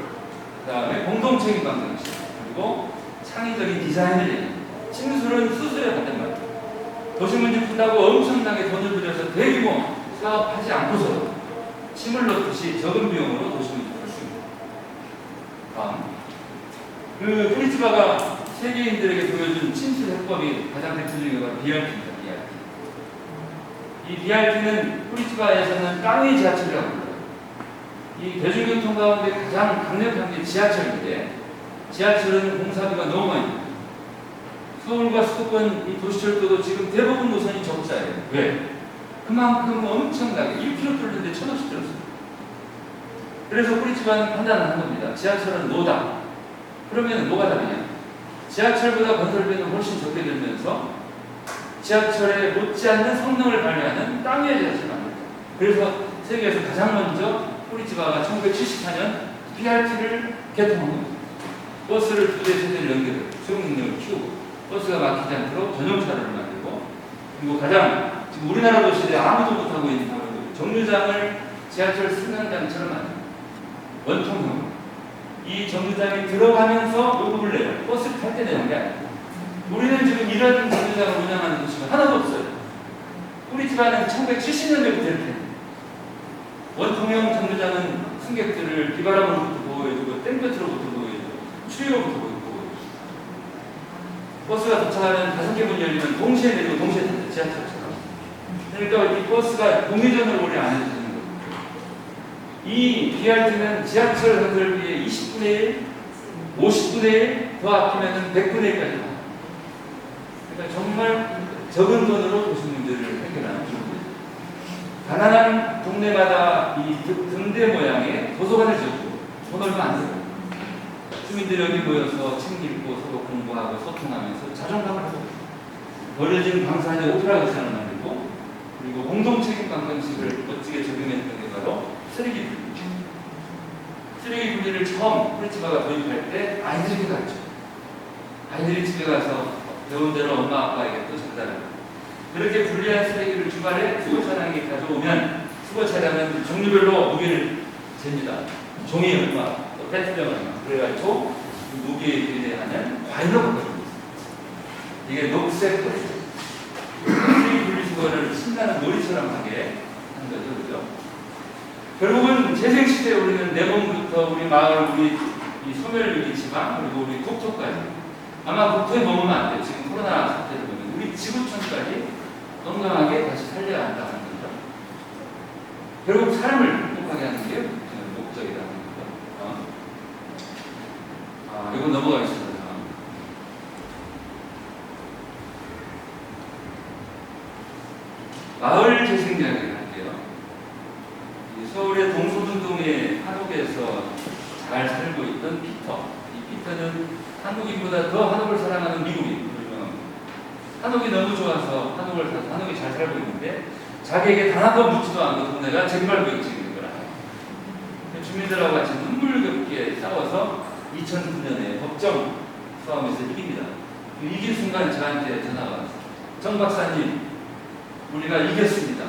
그 다음에 공동책임 방정식, 그리고 창의적인 디자인을 얘기합니다. 침술은 수수료 받는 말이에요. 도시 문제 푼다고 엄청나게 돈을 들여서 대규모 사업하지 않고서 침을 넣듯이 적은 비용으로 도시 문제 풀 수 있습니다. 그 그 프리츠바가 세계인들에게 보여준 침실 해법이 가장 대표적인 게 바로 BRT입니다. BRT. 이 BRT는 프리츠바에서는 깡의 지하철이라고 불러요. 이 대중교통 가운데 가장 강력한 게 지하철인데 지하철은 공사비가 너무 많이 듭니다. 서울과 수도권 이 도시철도도 지금 대부분 노선이 적자예요. 왜? 그만큼 엄청나게 1km 뚫는데 1,000원씩 들었습니다. 그래서 프리츠바는 판단을 한 겁니다. 지하철은 노다. 그러면 뭐가 답이냐? 지하철보다 건설비는 훨씬 적게 들면서 지하철에 못지않는 성능을 발휘하는 땅 위의 지하철을 만듭니다. 그래서 세계에서 가장 먼저 프리츠바가 1974년 BRT를 개통한 겁니다. 버스를 두 대, 세 대를 연결해 수용 능력을 키우고 버스가 막히지 않도록 전용차로를 만들고 그리고 가장 지금 우리나라 도시에 아무도 못하고 있는 바로 정류장을 지하철 승강장처럼 만듭니다. 원통형. 이 정류장에 들어가면서 요금을 내요. 버스를 탈 때 내는 게 아니에요. 우리는 지금 이런 정류장을 운영하는 도시가 하나도 없어요. 우리 집안은 1970년대부터 이렇게 원통형 정류장은 승객들을 비바람으로부터 보호해주고 땡볕으로부터 보호해주고 추위로부터 보호해주고 버스가 도착하면 5개 문이 열리면 동시에 내리고 동시에 탄다. 지하철처럼. 그러니까 이 버스가 동회전을 오래 안 해주는 거예요. 이 BRT는 지하철 건설비의 20분의 1, 50분의 1 더 아끼면 100분의 1까지 나와요. 그러니까 정말 적은 돈으로 도시 문제를 해결하는 중입니다. 가난한 동네마다 이 등대 모양의 도서관을 지었고 돈 얼마 안 들어요. 주민들이 여기 모여서 책 읽고 서로 공부하고 소통하면서 자존감을 하고 버려진 방사선의 오페라 극장을 만들고 그리고 공동 책임 방정식을 멋지게 적용했던 게 바로 쓰레기 분리. 쓰레기 분리를 처음 프리츠바가 도입할 때 아이들에게 가르쳐. 아이들이 집에 가서 배운 대로 엄마 아빠에게 또 전달하고 그렇게 분리한 쓰레기를 주말에 수거 차량에 가져오면 수거 차량은 종류별로 무게를 잽니다. 종이 얼마, 또 페트병 얼마. 그래가지고 무게에 비례하는 과일로 바꿔줍니다. 이게 녹색 버스. 쓰레기 분리수거를 신나는 놀이처럼 하게 한 거죠, 그죠? 결국은 재생시대에 우리는 내 몸부터 우리 마을, 우리 이 소멸 지방 그리고 우리 국토까지 아마 국토에 머무면 안 돼요. 지금 코로나 사태를 보면 우리 지구촌까지 건강하게 다시 살려야 한다는 거죠. 결국 사람을 행복하게 하는 게 목적이라는 거죠. 이건 넘어가겠습니다. 마을 재생 이야기를 할게요. 서울의 동소문동의 한옥에서 잘 살고 있던 피터. 이 피터는 한국인보다 더 한옥을 사랑하는 미국인. 한옥이 너무 좋아서 한옥을 사서 한옥이 잘 살고 있는데 자기에게 단 한 번 묻지도 않고 동네가 쟁발구역지인 거라. 주민들하고 같이 눈물겹게 싸워서 2009년에 법정 싸움에서 이깁니다. 이긴 순간 저한테 전화가 왔어요. 정 박사님, 우리가 이겼습니다.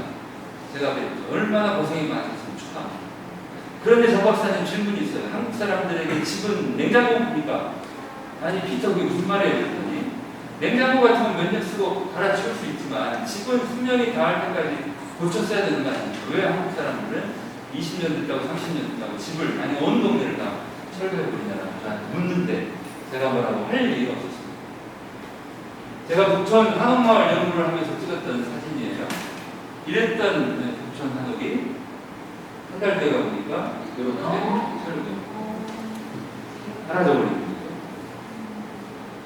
제가 그랬죠. 얼마나 고생이 많으셨으면 축하합니다. 그런데 정 박사님 질문이 있어요. 한국 사람들에게 집은 냉장고입니까? 아니 피터 그게 무슨 말이에요? 그랬더니 냉장고 같은 건 몇 년 쓰고 갈아치울 수 있지만 집은 수명이 다할 때까지 고쳤어야 되는 거 아닙니까? 왜 한국 사람들은 20년 됐다고 30년 됐다고 집을 아니 온 동네를 다 철거해버리냐라고 저한테 묻는데 제가 뭐라고 할 얘기가 없었습니다. 제가 부천 한옥마을 연구를 하면서 찍었던 사진이에요. 이랬던 부천 한옥이 한 달 돼가 보니까 이렇게 철거 사라져버립니다.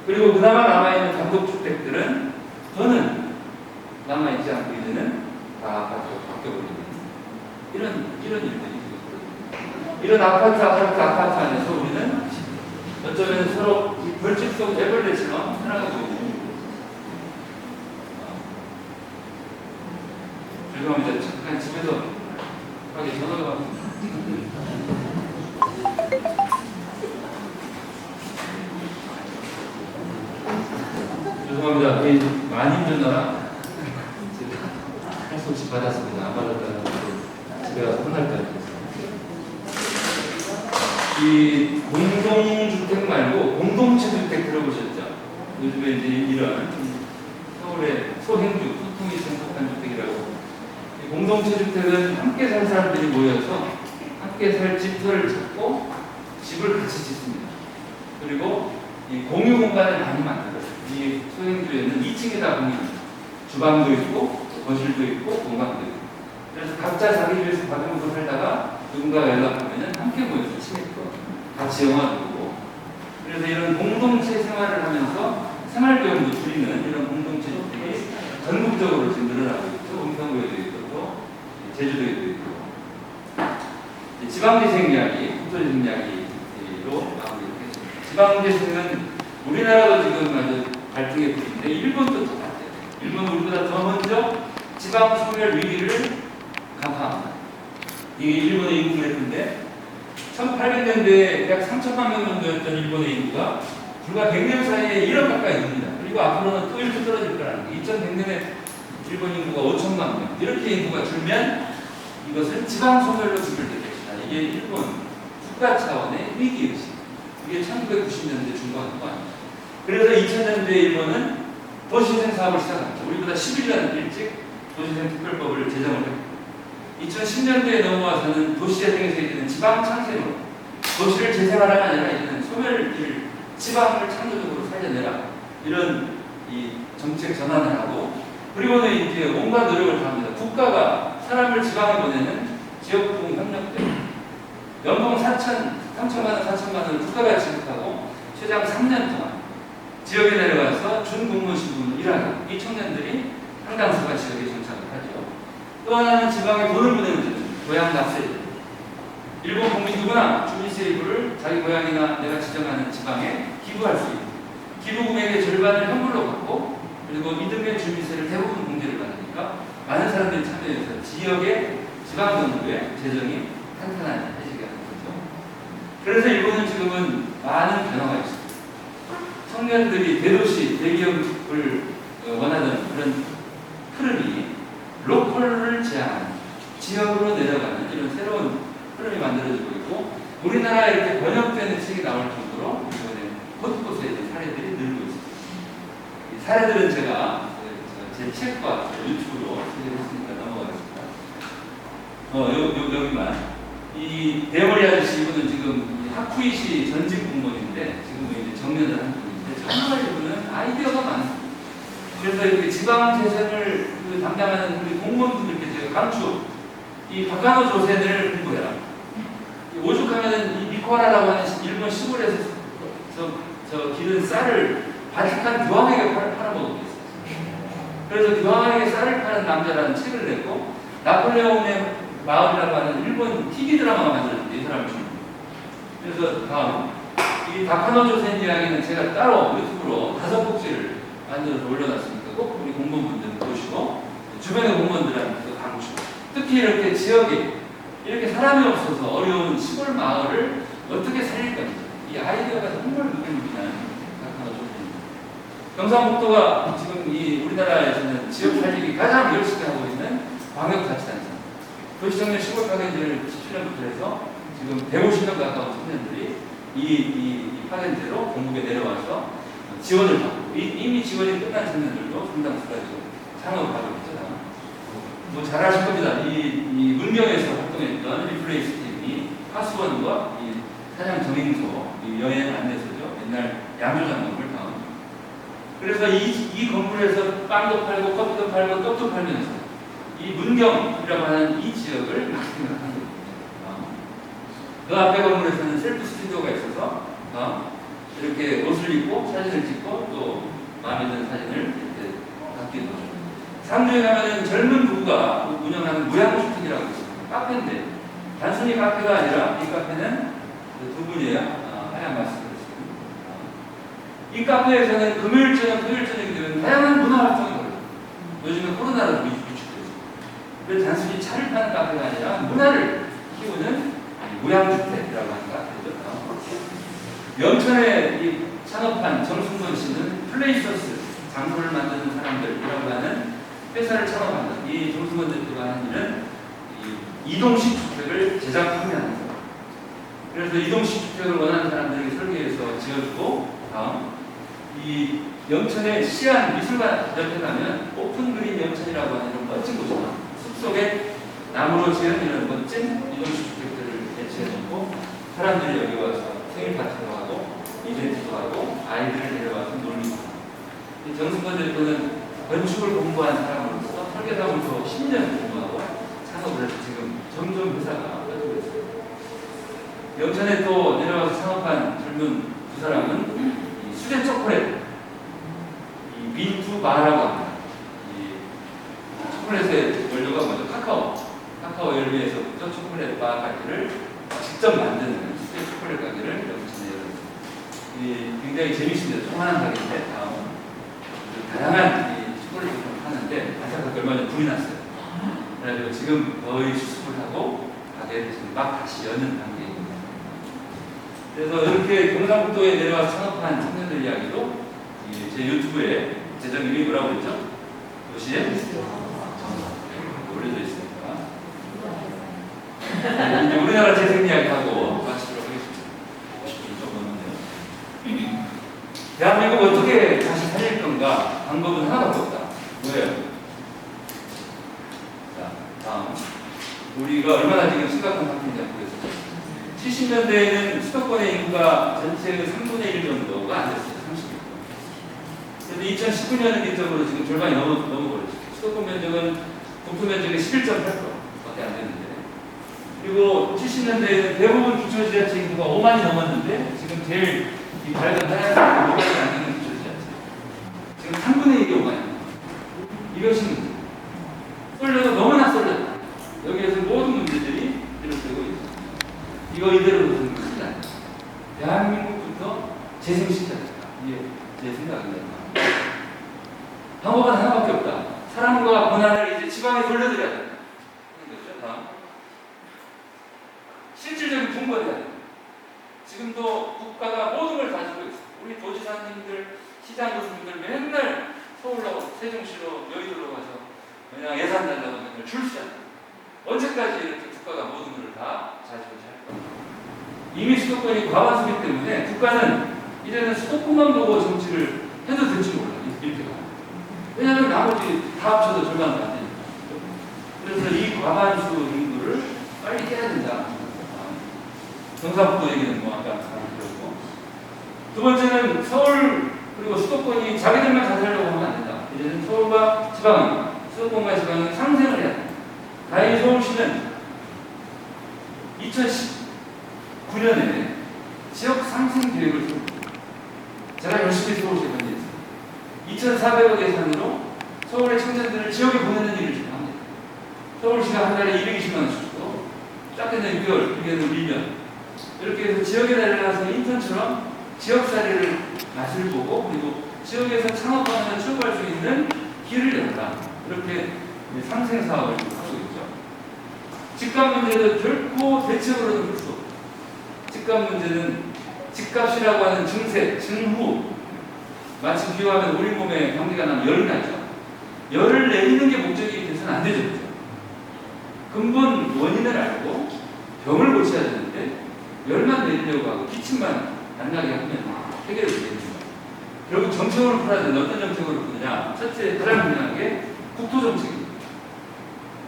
그리고 그나마 남아있는 단독주택들은 저는 남아있지 않고 이제는 다 아파트로 바뀌어버립니다. 이런 일들이 있거든요. 이런 아파트 안에서 우리는 어쩌면 서로 벌집 속 애벌레처럼 살아가고 있는 죄송합니다. 잠깐 집에서 하게 전화가 왔습니다. 죄송합니다. 많이 전화라 할 수 없이 받았습니다. 안 받았다는 것도 집에 가서 혼날 것 같아서. 이 공동주택 말고 공동체 주택 들어보셨죠? 요즘에 이제 이런 서울의 소행주, 소통이 생각한 주택이라고. 이 공동체 주택은 함께 살 사람들이 모여서 함께 살 집터를 찾고 집을 같이 짓습니다. 그리고 이 공유 공간을 많이 만들어요. 이 소형주에는 2층에다 공유, 주방도 있고 거실도 있고 공간도 있고. 그래서 각자 자기 집에서 받으면서 살다가 누군가가 연락하면은 함께 모여서 치맥도 같이 영화도 보고. 그래서 이런 공동체 생활을 하면서 생활비용도 줄이는 이런 공동체 주택이 전국적으로 지금 늘어나고 있죠. 음성구에도 있고 또 제주도에도 있고. 지방재생 이야기, 국토재생 이야기로 마무리하겠습니다. 지방재생은 우리나라도 지금 아주 갈등의 부분인데 일본도 똑같아요. 일본은 우리보다 더 먼저 지방 소멸 위기를 간파합니다. 이게 일본의 인구 그래프인데 1800년대에 약 3천만 명 정도였던 일본의 인구가 불과 100년 사이에 1억 가까이 늡니다. 그리고 앞으로는 또 이렇게 떨어질 거라는 게 2100년에 일본 인구가 5천만 명 이렇게 인구가 줄면 이것은 지방 소멸로 줄게 될 것이다. 이게 일본 국가 차원의 위기의식. 이게 1990년대 중반부가 아닙니다. 그래서 2000년대에 일본은 도시재생 사업을 시작합니다. 우리보다 11년 일찍 도시재생 특별법을 제정을 했고 2010년대에 넘어와서는 도시재생에서 이제는 지방 창생으로 도시를 재생하라가 아니라 이제는 소멸을 지방을 창조적으로 살려내라 이런 이 정책 전환을 하고 그리고는 이제 온갖 노력을 다합니다. 국가가 사람을 지방에 보내는 지역부흥 협력 때문에 연봉 3천만 원, 4천만 원을 국가가 지급하고 최장 3년 동안 지역에 내려가서 준공무원 신분으로 일하는 이 청년들이 상당수가 지역에 정착을 하죠. 또 하나는 지방에 돈을 보내는 거죠. 고향 납세. 일본 국민 누구나 주민세 일부를 자기 고향이나 내가 지정하는 지방에 기부할 수 있고 기부 금액의 절반을 현물로 받고 그리고 이듬해 주민세를 대부분 공제를 받으니까 많은 사람들이 참여해서 지역의 지방정부의 재정이 탄탄해지게 하는 거죠. 그래서 일본은 지금은 많은 변화가 있습니다. 청년들이 대도시, 대기업을 원하는 그런 흐름이 로컬을 제한하는 지역으로 내려가는 이런 새로운 흐름이 만들어지고 있고 우리나라에 이렇게 번역되는 책이 나올 정도로 이번에 곳곳에 사례들이 늘고 있습니다. 이 사례들은 제가 제 책과 유튜브로 소개를 했으니까 넘어가겠습니다. 여기만 이 대머리 아저씨 이분은 지금 하쿠이시 전직 공무원인데 지금 이제 정년을 한 분인데 정말 이분은 아이디어가 많습니다. 그래서 이렇게 지방 재생을 담당하는 우리 공무원분들께 제가 강추 이 바카노 조센을 공부해라. 오죽하면은 이 미코라라고 하는 일본 시골에서 저 기른 쌀을 바티칸 교황에게 팔아먹었어요. 그래서 교황에게 쌀을 파는 남자라는 책을 냈고 나폴레옹의 마을이라고 하는 일본 TV 드라마가 만들어졌는데 이 사람을 줍니다. 그래서 다음 이 바카노 조센 이야기는 제가 따로 유튜브로 5곡지를 만들어서 올려놨으니까 꼭 우리 공무원분들 보시고 주변의 공무원들한테 강추. 특히 이렇게 지역에 이렇게 사람이 없어서 어려운 시골 마을을 어떻게 살릴 건지 이 아이디어가 정말 무궁무진한 바카노 조센입니다. 경상북도가 지금 이 우리나라에서는 지역 살리기 가장 열심히 하고 있는 광역자치단체 도시청년 시골 파견제를 17년부터 해서 지금 150명 가까운 청년들이 이 파견제로 전국에 내려와서 지원을 받고 이미 지원이 끝난 청년들도 상당수가 지금 창업을 하고 있죠. 뭐 잘하실 겁니다. 이 문경에서 활동했던 리플레이스 팀이 하수원과 이 사냥 정인소, 이 여행 안내소죠. 옛날 양조장 건물 다음. 그래서 이 건물에서 빵도 팔고 커피도 팔고 떡도 팔면서 이 문경이라고 하는 이 지역을 마케팅을 하는 겁니다. 그 앞에 건물에서는 셀프 스튜디오가 있어서 이렇게 옷을 입고 사진을 찍고 또 마음에 드는 사진을 이렇게 담기도 하죠. 상주에 가면은 젊은 부부가 운영하는 무양주택이라고 있습니다. 카페인데 단순히 카페가 아니라 이 카페는 두 분이에요. 하얀 마스크를 쓰고 이 카페에서는 금요일 저녁, 토요일 저녁이 되면 다양한 문화 활동이 벌어져요. 요즘에 코로나로 위축되어 있습니다. 그래서 단순히 차를 파는 카페가 아니라 문화를 키우는 무양주택이라고 하는 카페죠. 영천에 이 창업한 정승건 씨는 플레이서스 장소를 만드는 사람들이라고 하는 회사를 창업한다. 이 정승건 대표가 하는 일은 이동식 주택을 제작 판매하는 거예요. 그래서 이동식 주택을 원하는 사람들에게 설계해서 지어주고 다음 이 영천의 시안 미술관 옆에 가면 오픈그린 영천이라고 하는 이런 멋진 곳이다. 숲속에 나무로 지은 이런 멋진 이동식 주택들을 배치해놓고 사람들이 여기 와서 생일 파티도 하고 이벤트도 하고 아이들을 데려와서 놀리고 이 정승권 대표는 건축을 공부한 사람으로서 설계사무소 10년 공부하고 창업을 해서 지금 점점 회사가 뻗고 있어요. 영천에 또 내려와서 창업한 젊은 두 사람은 이 수제 초콜릿, 이 민투바라고 합니다. 이 초콜릿의 원료가 먼저 카카오 열매에서부터 초콜릿 바까지를 직접 만드는 수제 초콜릿 가게를 영천에 열었습니다. 이 굉장히 재미있습니다. 조그만한 가게인데 다양한 이 초콜릿을 파는데 안타깝게 얼마 전에 불이 났어요. 그래가지고 지금 거의 수습을 하고 가게를 지금 막 다시 여는 단계입니다. 그래서 이렇게 경상북도에 내려와서 창업한 청년들 이야기도 제 유튜브에 제작 이름이 뭐라고 그랬죠? 도시에 올려져 있으니까 이제 우리나라 재생 이야기하고 마치도록 하겠습니다. 50분 좀 넘었네요. 대한민국 어떻게 다시 살릴 건가? 방법은 하나밖에 없다. 뭐예요? 자, 다음. 우리가 얼마나 지금 심각한 상태인지 보겠습니다. 70년대에는 수도권의 인구가 전체의 3분의 1 정도가 안 됐어요. 30년. 그런데 2019년은 기점으로 지금 절반이 넘어버렸죠. 수도권 면적은 국토 면적의 11.8%밖에 안 됐는데. 그리고 70년대에는 대부분 기초지자체 인구가 5만이 넘었는데 지금 제일 이 밝은 하얀색 5만이 안 되는 기초지자체. 지금 3분의 1이 5만입니다. 이것이 문제. 쏠려도 너무나 쏠렸다. 여기에서 모든 문제들이 비롯되고 있습니다. 이거 이대로 두면 큰일 나요. 대한민국부터 재생시켜야 된다. 이게 제 생각입니다. 방법은 하나밖에 없다. 사람과 권한을 이제 지방에 돌려드려야 된다. 그렇죠? 다음. 실질적인 분벌을 해야 된다. 지금도 국가가 모든 걸 가지고 있어요. 우리 도지사님들, 시장 교수님들 맨날 서울로, 세종시로, 여의도로 가서 그냥 예산 달라고 맨날 출시한다. 언제까지 이렇게 국가가 모든 걸 다 자지우지할 겁니다. 이미 수도권이 과반수기 때문에 국가는 이제는 수도권만 보고 정치를 해도 될지 몰라요. 이렇게 가. 왜냐하면 나머지 다 합쳐도 절반도 안 되니까. 그래서 이 과반수 인구를 빨리 깨야 된다. 경상북도 얘기는 뭐 아까 들었고. 두 번째는 서울 그리고 수도권이 자기들만 잘 살려고 하면 안 된다. 이제는 서울과 지방, 수도권과 지방이 상생을 해야 된다. 다행히 서울시는 2019년에 지역 상생 계획을 세웁니다. 제가 열심히 서울시에 건의했어요. 2,400억 예산으로 서울의 청년들을 지역에 보내는 일을 지금 합니다. 서울시가 한 달에 220만 원씩 주고 짧게는 6개월, 길게는 1년 이렇게 해서 지역에 내려가서 인턴처럼 지역사회를 맛을 보고 그리고 지역에서 창업하는 출발할 수 있는 길을 연다. 이렇게 상생 사업을 하고 있죠. 집값 문제도 결코 대책으로는 볼 수 없고 집값 문제는 집값이라고 하는 증세, 증후 마치 비유하면 우리 몸에 감기가 나면 열이 나죠. 열을 내리는 게 목적이 돼서는 안 되죠. 근본 원인을 알고 병을 고쳐야 되는데 열만 내리려고 하고 기침만 안 나게 하면 해결이 되겠죠. 결국 정책으로 풀어야 되는데 어떤 정책으로 푸느냐. 첫째, 가장 중요한 게 국토정책입니다.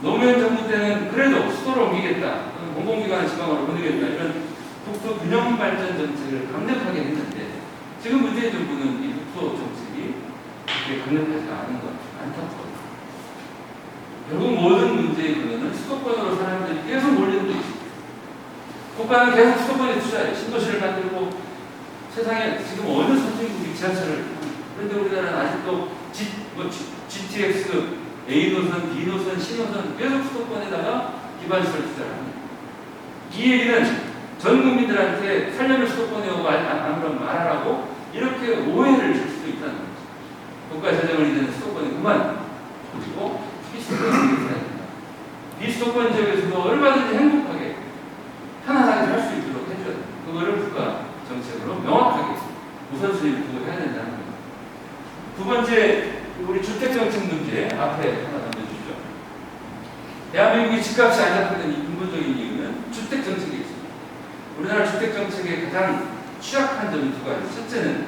노무현 정부 때는 그래도 수도로 옮기겠다, 공공기관을 지방으로 보내겠다 이런 국토 균형 발전 정책을 강력하게 했는데 지금 문재인 정부는 이 국토 정책이 그렇게 강력하지 않은 것 안타까워요. 결국 모든 문제의 근원은 수도권으로 사람들이 계속 몰리는 데 있습니다. 국가는 계속 수도권에 투자해요. 신도시를 만들고 세상에 지금 어느 선진국이 지하철을 그런데 우리나라는 아직도 GTX A노선, B노선, C노선 계속 수도권에다가 기반시설 투자를 합니다. 이 얘기는 전 국민들한테 살려면 수도권에 오고 안 그러면 말하라고 이렇게 오해를 줄 수도 있다는 거죠. 국가 재정을 이제는 수도권에 그만 그리고 비수도권 지역에 살아야 된다. 비수도권 지역에서도 얼마든지 행복하게 편안하게 살 수 있도록 해줘야 된다. 그거를 국가 정책으로 명확하게 우선순위를 두고 해야 된다는 겁니다. 두 번째, 우리 주택정책 문제 앞에 하나 던져주시죠. 대한민국이 집값이 안 잡히는 이 근본적인 이유는 주택정책이 있습니다. 우리나라 주택정책의 가장 취약한 점이 두 가지. 첫째는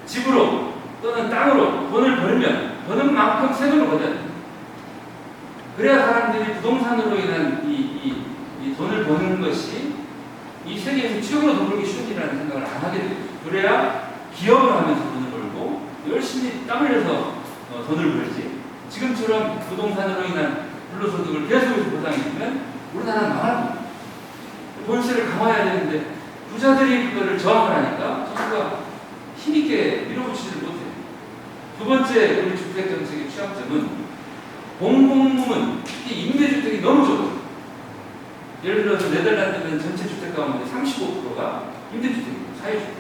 집으로 또는 땅으로 돈을 벌면 버는 만큼 세금을 걷어야 됩니다. 그래야 사람들이 부동산으로 인한 이 돈을 버는 것이 이 세계에서 최고로 돈 벌기 쉬운 일이라는 생각을 안 하게 되거든요. 그래야 기업을 하면서 돈을 벌고 열심히 땀 흘려서 돈을 벌지. 지금처럼 부동산으로 인한 불로소득을 계속해서 보장해주면 우리나라는 망합니다. 월세를 강화해야 되는데 부자들이 그거를 저항을 하니까 정부가 힘있게 밀어붙이지를 못해요. 두 번째 우리 주택정책의 취약점은 공공부문, 특히 임대주택이 너무 적어요. 예를 들어서 네덜란드는 전체 주택 가운데 35%가 임대주택이고 사회주택.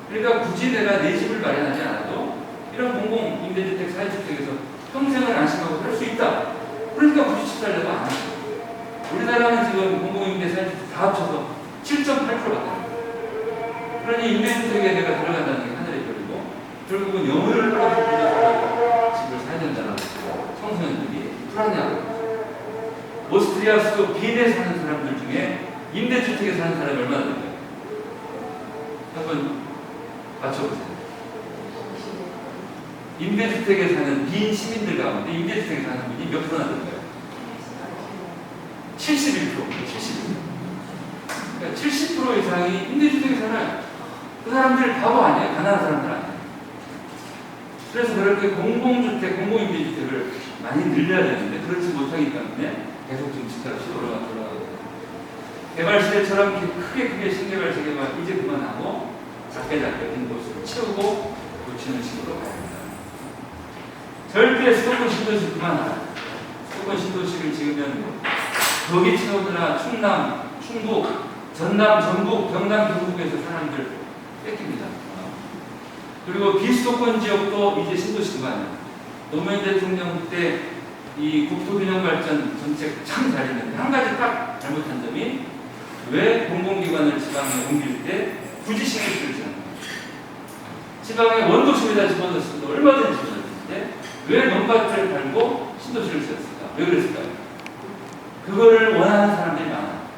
그러니까 굳이 내가 내 집을 마련하지 않아도 이런 공공 임대주택 사회주택에서 평생을 안심하고 살 수 있다. 그러니까 굳이 집 살려고 안 하죠. 우리나라는 지금 공공 임대 사회주택 다 합쳐서 7.8%가 그러니 임대주택에 내가 들어간다는 게 하늘의 별이고 결국은 영혼을 끌어들여서 집을 사야 된다는 청소년들이 불안해하고 오스트리아 수도 빈에 사는 사람들 중에 임대주택에 사는 사람이 얼마나 될까요? 한번 맞춰보세요. 임대주택에 사는 빈 시민들 가운데 임대주택에 사는 분이 몇 프로나 될까요? 71%. 그러니까 70% 이상이 임대주택에 살아요. 그 사람들 바보 아니에요? 가난한 사람들 아니에요? 그래서 그렇게 공공주택, 공공임대주택을 많이 늘려야 되는데 그렇지 못하기 때문에 계속 지금 집값이 올라가고 개발시대처럼 크게 신개발, 재개발 이제 그만하고 작게 빈 곳을 채우고 고치는 식으로 가야 합니다. 절대 수도권 신도시 그만하라. 수도권 신도시를 지으면 거기 채우느라 충남, 충북, 전남, 전북, 경남, 경북에서 사람들 뺏깁니다. 그리고 비수도권 지역도 이제 신도시 그만해요. 노무현 대통령 때 이 국토균형발전 정책 참 잘했는데 한 가지 딱 잘못한 점이 왜 공공기관을 지방에 옮길 때 굳이 신도시를 지었나? 지방에 원도심에다 집어넣었을 때 얼마든지 집어넣었을 때 왜 논밭을 팔고 신도시를 지었을까? 왜 그랬을까요? 그거를 원하는 사람들이 많아요.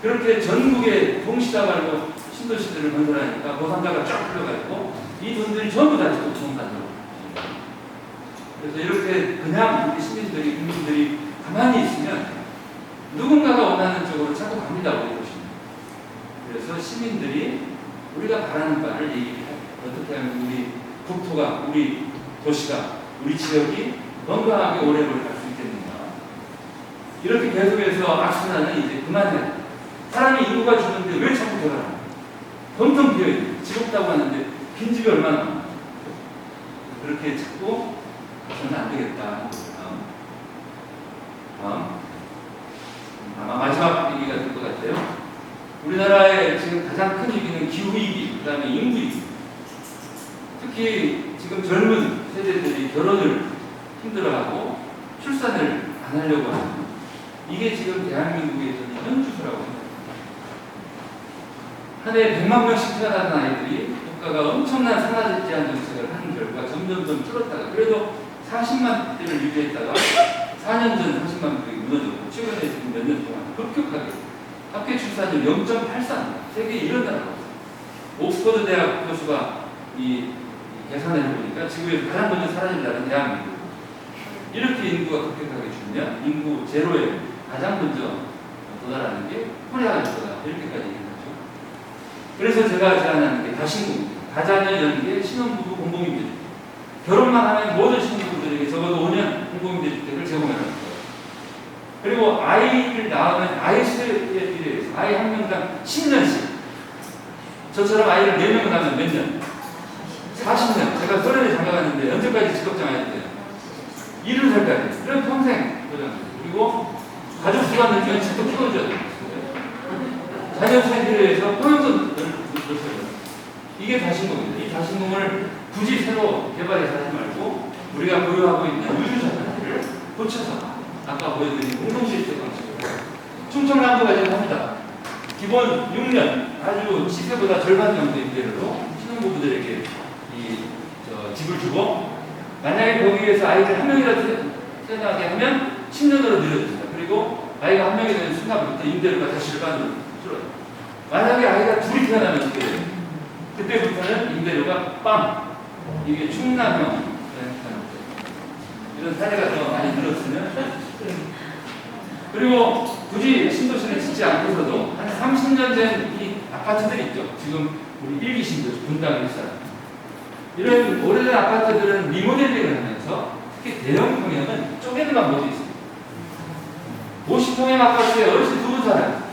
그렇게 전국에 동시다발로 신도시들을 건설하니까 보상가가 쫙 풀려가지고 이 돈들이 전부 다 지방단으로. 그래서 이렇게 그냥 우리 시민들이, 국민들이 가만히 있으면 누군가가 원하는 쪽으로 자꾸 갑니다. 우리 도시는. 그래서 시민들이 우리가 바라는 바를 얘기해. 어떻게 하면 우리 국토가, 우리 도시가, 우리 지역이 건강하게 오래오래 갈 수 있겠는가. 이렇게 계속해서 악순환은 이제 그만해야 돼. 사람이 인구가 주는데 왜 자꾸 돌아가나? 텅텅 비어있는 지겹다고 하는데 빈집이 얼마나 많아. 그렇게 자꾸 저는 안 되겠다. 아마 마지막 얘기가 될 것 같아요. 우리나라의 지금 가장 큰 위기는 기후위기, 그 다음에 인구위기. 특히 지금 젊은 세대들이 결혼을 힘들어하고 출산을 안 하려고 하는 이게 지금 대한민국에서는 현주소라고 생각합니다. 한 해 100만 명씩 태어나는 아이들이 국가가 엄청난 산화 제한 정책을 하는 결과 점점 줄었다가 그래도 40만 대를 유지했다가 4년 전 40만 명이 무너졌고 최근에 지금 몇 년 동안 급격하게 합계 출산율 0.83 세계에 이런 나라가 없어요. 옥스퍼드 대학 교수가 이 계산을 해보니까 지구에서 가장 먼저 사라진 나라는 대한민국. 이렇게 인구가 급격하게 줄면 인구 제로에 가장 먼저 도달하는 게 코리아가 될 거다. 이렇게까지 얘기하죠. 그래서 제가 제안하는 게 다신국, 다자녀 연계 신혼부부 공공임대주택. 결혼만 하면 모든 신혼부부들에게 적어도 5년 공공임대주택을 제공하는 거예요. 그리고 아이를 낳으면 아이 수에 비례해서 아이 한 명당 10년씩. 저처럼 아이를 4명 낳으면 몇 년? 40년. 제가 소련에 장가 갔는데 언제까지 직업장 해야 돼요? 일을 살까지. 그럼 평생 보장돼요. 그리고 가족 수가 늘면 집도 키워줘야 돼요. 자녀 수에 비례해서 평형선 넓혀줘요. 이게 다신공입니다. 이 다신공을 굳이 새로 개발해서 하지 말고 우리가 보유하고 있는 유주자산을 고쳐서 아까 보여드린 공동주택 방식으로 충청남도가 지금 합니다. 기본 6년 아주 시세보다 절반 정도 임대료로 신혼부부들에게 집을 주고 만약에 거기에서 아이를 한 명이라도 태어나게 하면 10년으로 늘려줍니다. 그리고 아이가 한 명이 되는 순간부터 임대료가 다시 절반으로 줄어요. 만약에 아이가 둘이 태어나면 어떻게 돼요? 그때부터는 임대료가 빵! 이게 충남형 이런 사례가 더 많이 늘었으면 그리고 굳이 신도시를 짓지 않고서도 한 30년 된 이 아파트들 있죠. 지금 우리 일기신도 분당 일산 이런 오래된 아파트들은 리모델링을 하면서 특히 대형 평형은 쪼개들만 모두 있습니다. 50평형 아파트에 어르신 2분 살아요.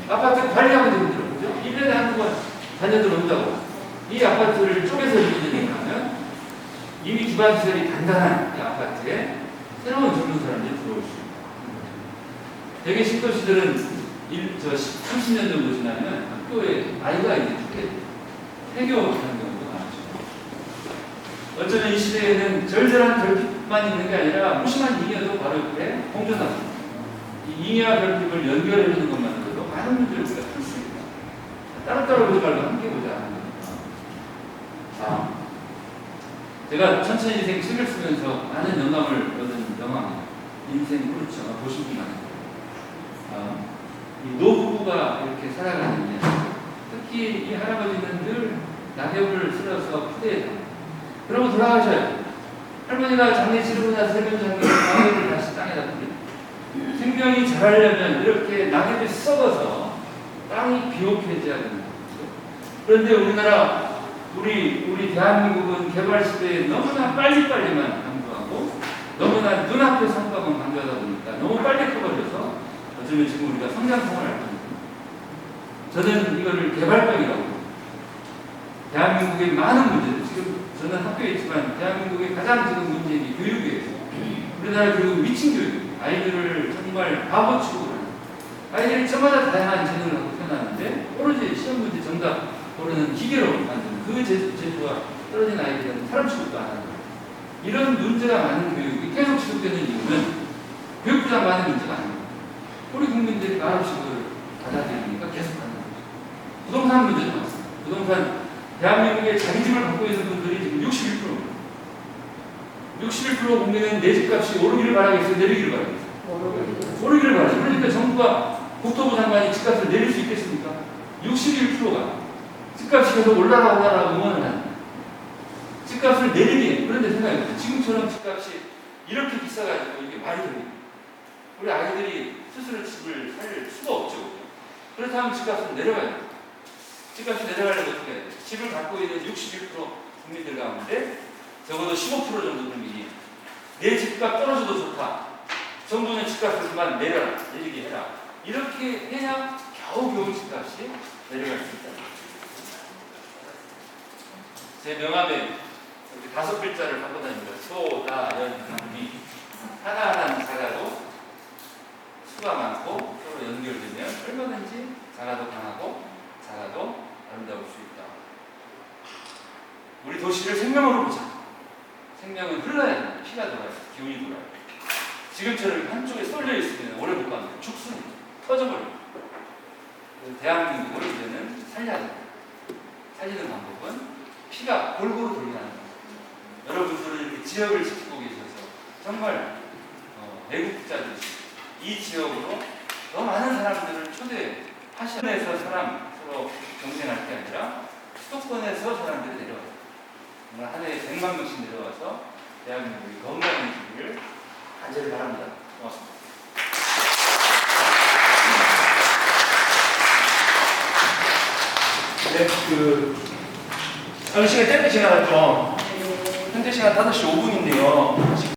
아파트 관리하면 힘들어. 그죠? 1년에 한두 번 자녀들 온다고. 이 아파트를 쪼개서 리모델링을 하면 이미 기반시설이 단단한 이 아파트에 새로운 젊은 사람들이 들어올 수 있습니다. 대개 신도시들은 30년 정도 지나면 학교에 아이가 이제 폐교하는 경우가 많죠. 어쩌면 이 시대에는 절절한 결핍만 있는 게 아니라 무심한 잉여도 바로 옆에 공존합니다. 이 잉여와 결핍을 연결해주는 것만으로도 많은 문제를 우리가 풀 수 있다. 따로따로 보지 말고 함께 보자 하는 겁니다. 제가 천천히 인생 책을 쓰면서 많은 영감을 얻은 영화입니다. 인생 그렇죠. 보신 분 많아요. 이 노부부가 이렇게 살아가는데 특히 이 할아버지는 늘 낙엽을 쓸어서 푸대에 담아요. 그러고 돌아가셔요. 할머니가 장례 치르고 나서 생명장에 낙엽을 다시 땅에다 뿌려요. 생명이 자라려면 이렇게 낙엽이 썩어서 땅이 비옥해져야 되는 거죠. 그런데 우리나라 우리 대한민국은 개발 시대에 너무나 빨리빨리만 강조하고 너무나 눈앞의 성과만 강조하다 보니까 너무 빨리 커버려서 어쩌면 지금 우리가 성장성을 알 겁니다. 저는 이거를 개발병이라고 합니다. 대한민국의 많은 문제들, 지금 저는 학교에 있지만 대한민국의 가장 지금 문제는 교육이에요. 우리나라 교육은 미친 교육이에요. 아이들을 정말 바보 취급을 하는. 아이들이 저마다 다양한 재능을 갖고 태어나는데 오로지 시험 문제 정답 고르는 기계로 만드는 그 재주가 떨어진 아이들은 사람 취급도 안 하는 거예요. 이런 문제가 많은 교육이 계속 지속되는 이유는 교육부장만의 문제가 아닙니다. 우리 국민들이 말없이 그걸 받아들이니까 계속 하는 거죠. 부동산 문제도 많습니다. 부동산 대한민국에 자기 집을 갖고 있는 분들이 지금 61%입니다. 61% 국민은 내 집값이 오르기를 바라겠어요? 내리기를 바라겠어요? 오르기를 바라죠. 그러니까 정부가 국토부 장관이 집값을 내릴 수 있겠습니까? 61%가 집값이 계속 올라가고 응원을 하는 집값을 내리게. 그런데 생각해보세요. 지금처럼 집값이 이렇게 비싸가지고 이게 말이 됩니까? 우리 아이들이 스스로 집을 살 수가 없죠. 그렇다면 집값은 내려가야 돼요. 집값이 내려가려면 어떻게 해야 돼요? 집을 갖고 있는 61% 국민들 가운데 적어도 15% 정도 국민이 내 집값 떨어져도 좋다. 정부는 집값을 그만 내리게 해라. 이렇게 해야 겨우겨우 집값이 내려갈 수 있다. 제 명함에 이렇게 5글자를 갖고 다닙니다. 소, 다, 연, 미. 하나하나는 작아도 수가 많고 서로 연결되면 얼마든지 작아도 강하고 작아도 아름다울 수 있다. 우리 도시를 생명으로 보자. 생명은 흘러야 된다. 피가 돌아요. 기운이 돌아요. 지금처럼 한쪽에 쏠려 있으면 오래 못 갑니다. 죽습니다. 터져버립니다. 대한민국을 이제는 살려야 된다. 살리는 방법은 피가 골고루 돌게 하는 겁니다. 여러분들은 이렇게 지역을 지키고 계셔서 정말 애국자들이십니다. 이 지역으로 더 많은 사람들을 초대하셔서 서로 경쟁할 게 아니라 수도권에서 사람들이 내려와요. 오늘 한 해에 100만 명씩 내려와서 대한민국이 건강해지기를 간절히 바랍니다. 고맙습니다. 네, 시간이 짧게 지나갔죠. 현재 시간 5시 5분인데요.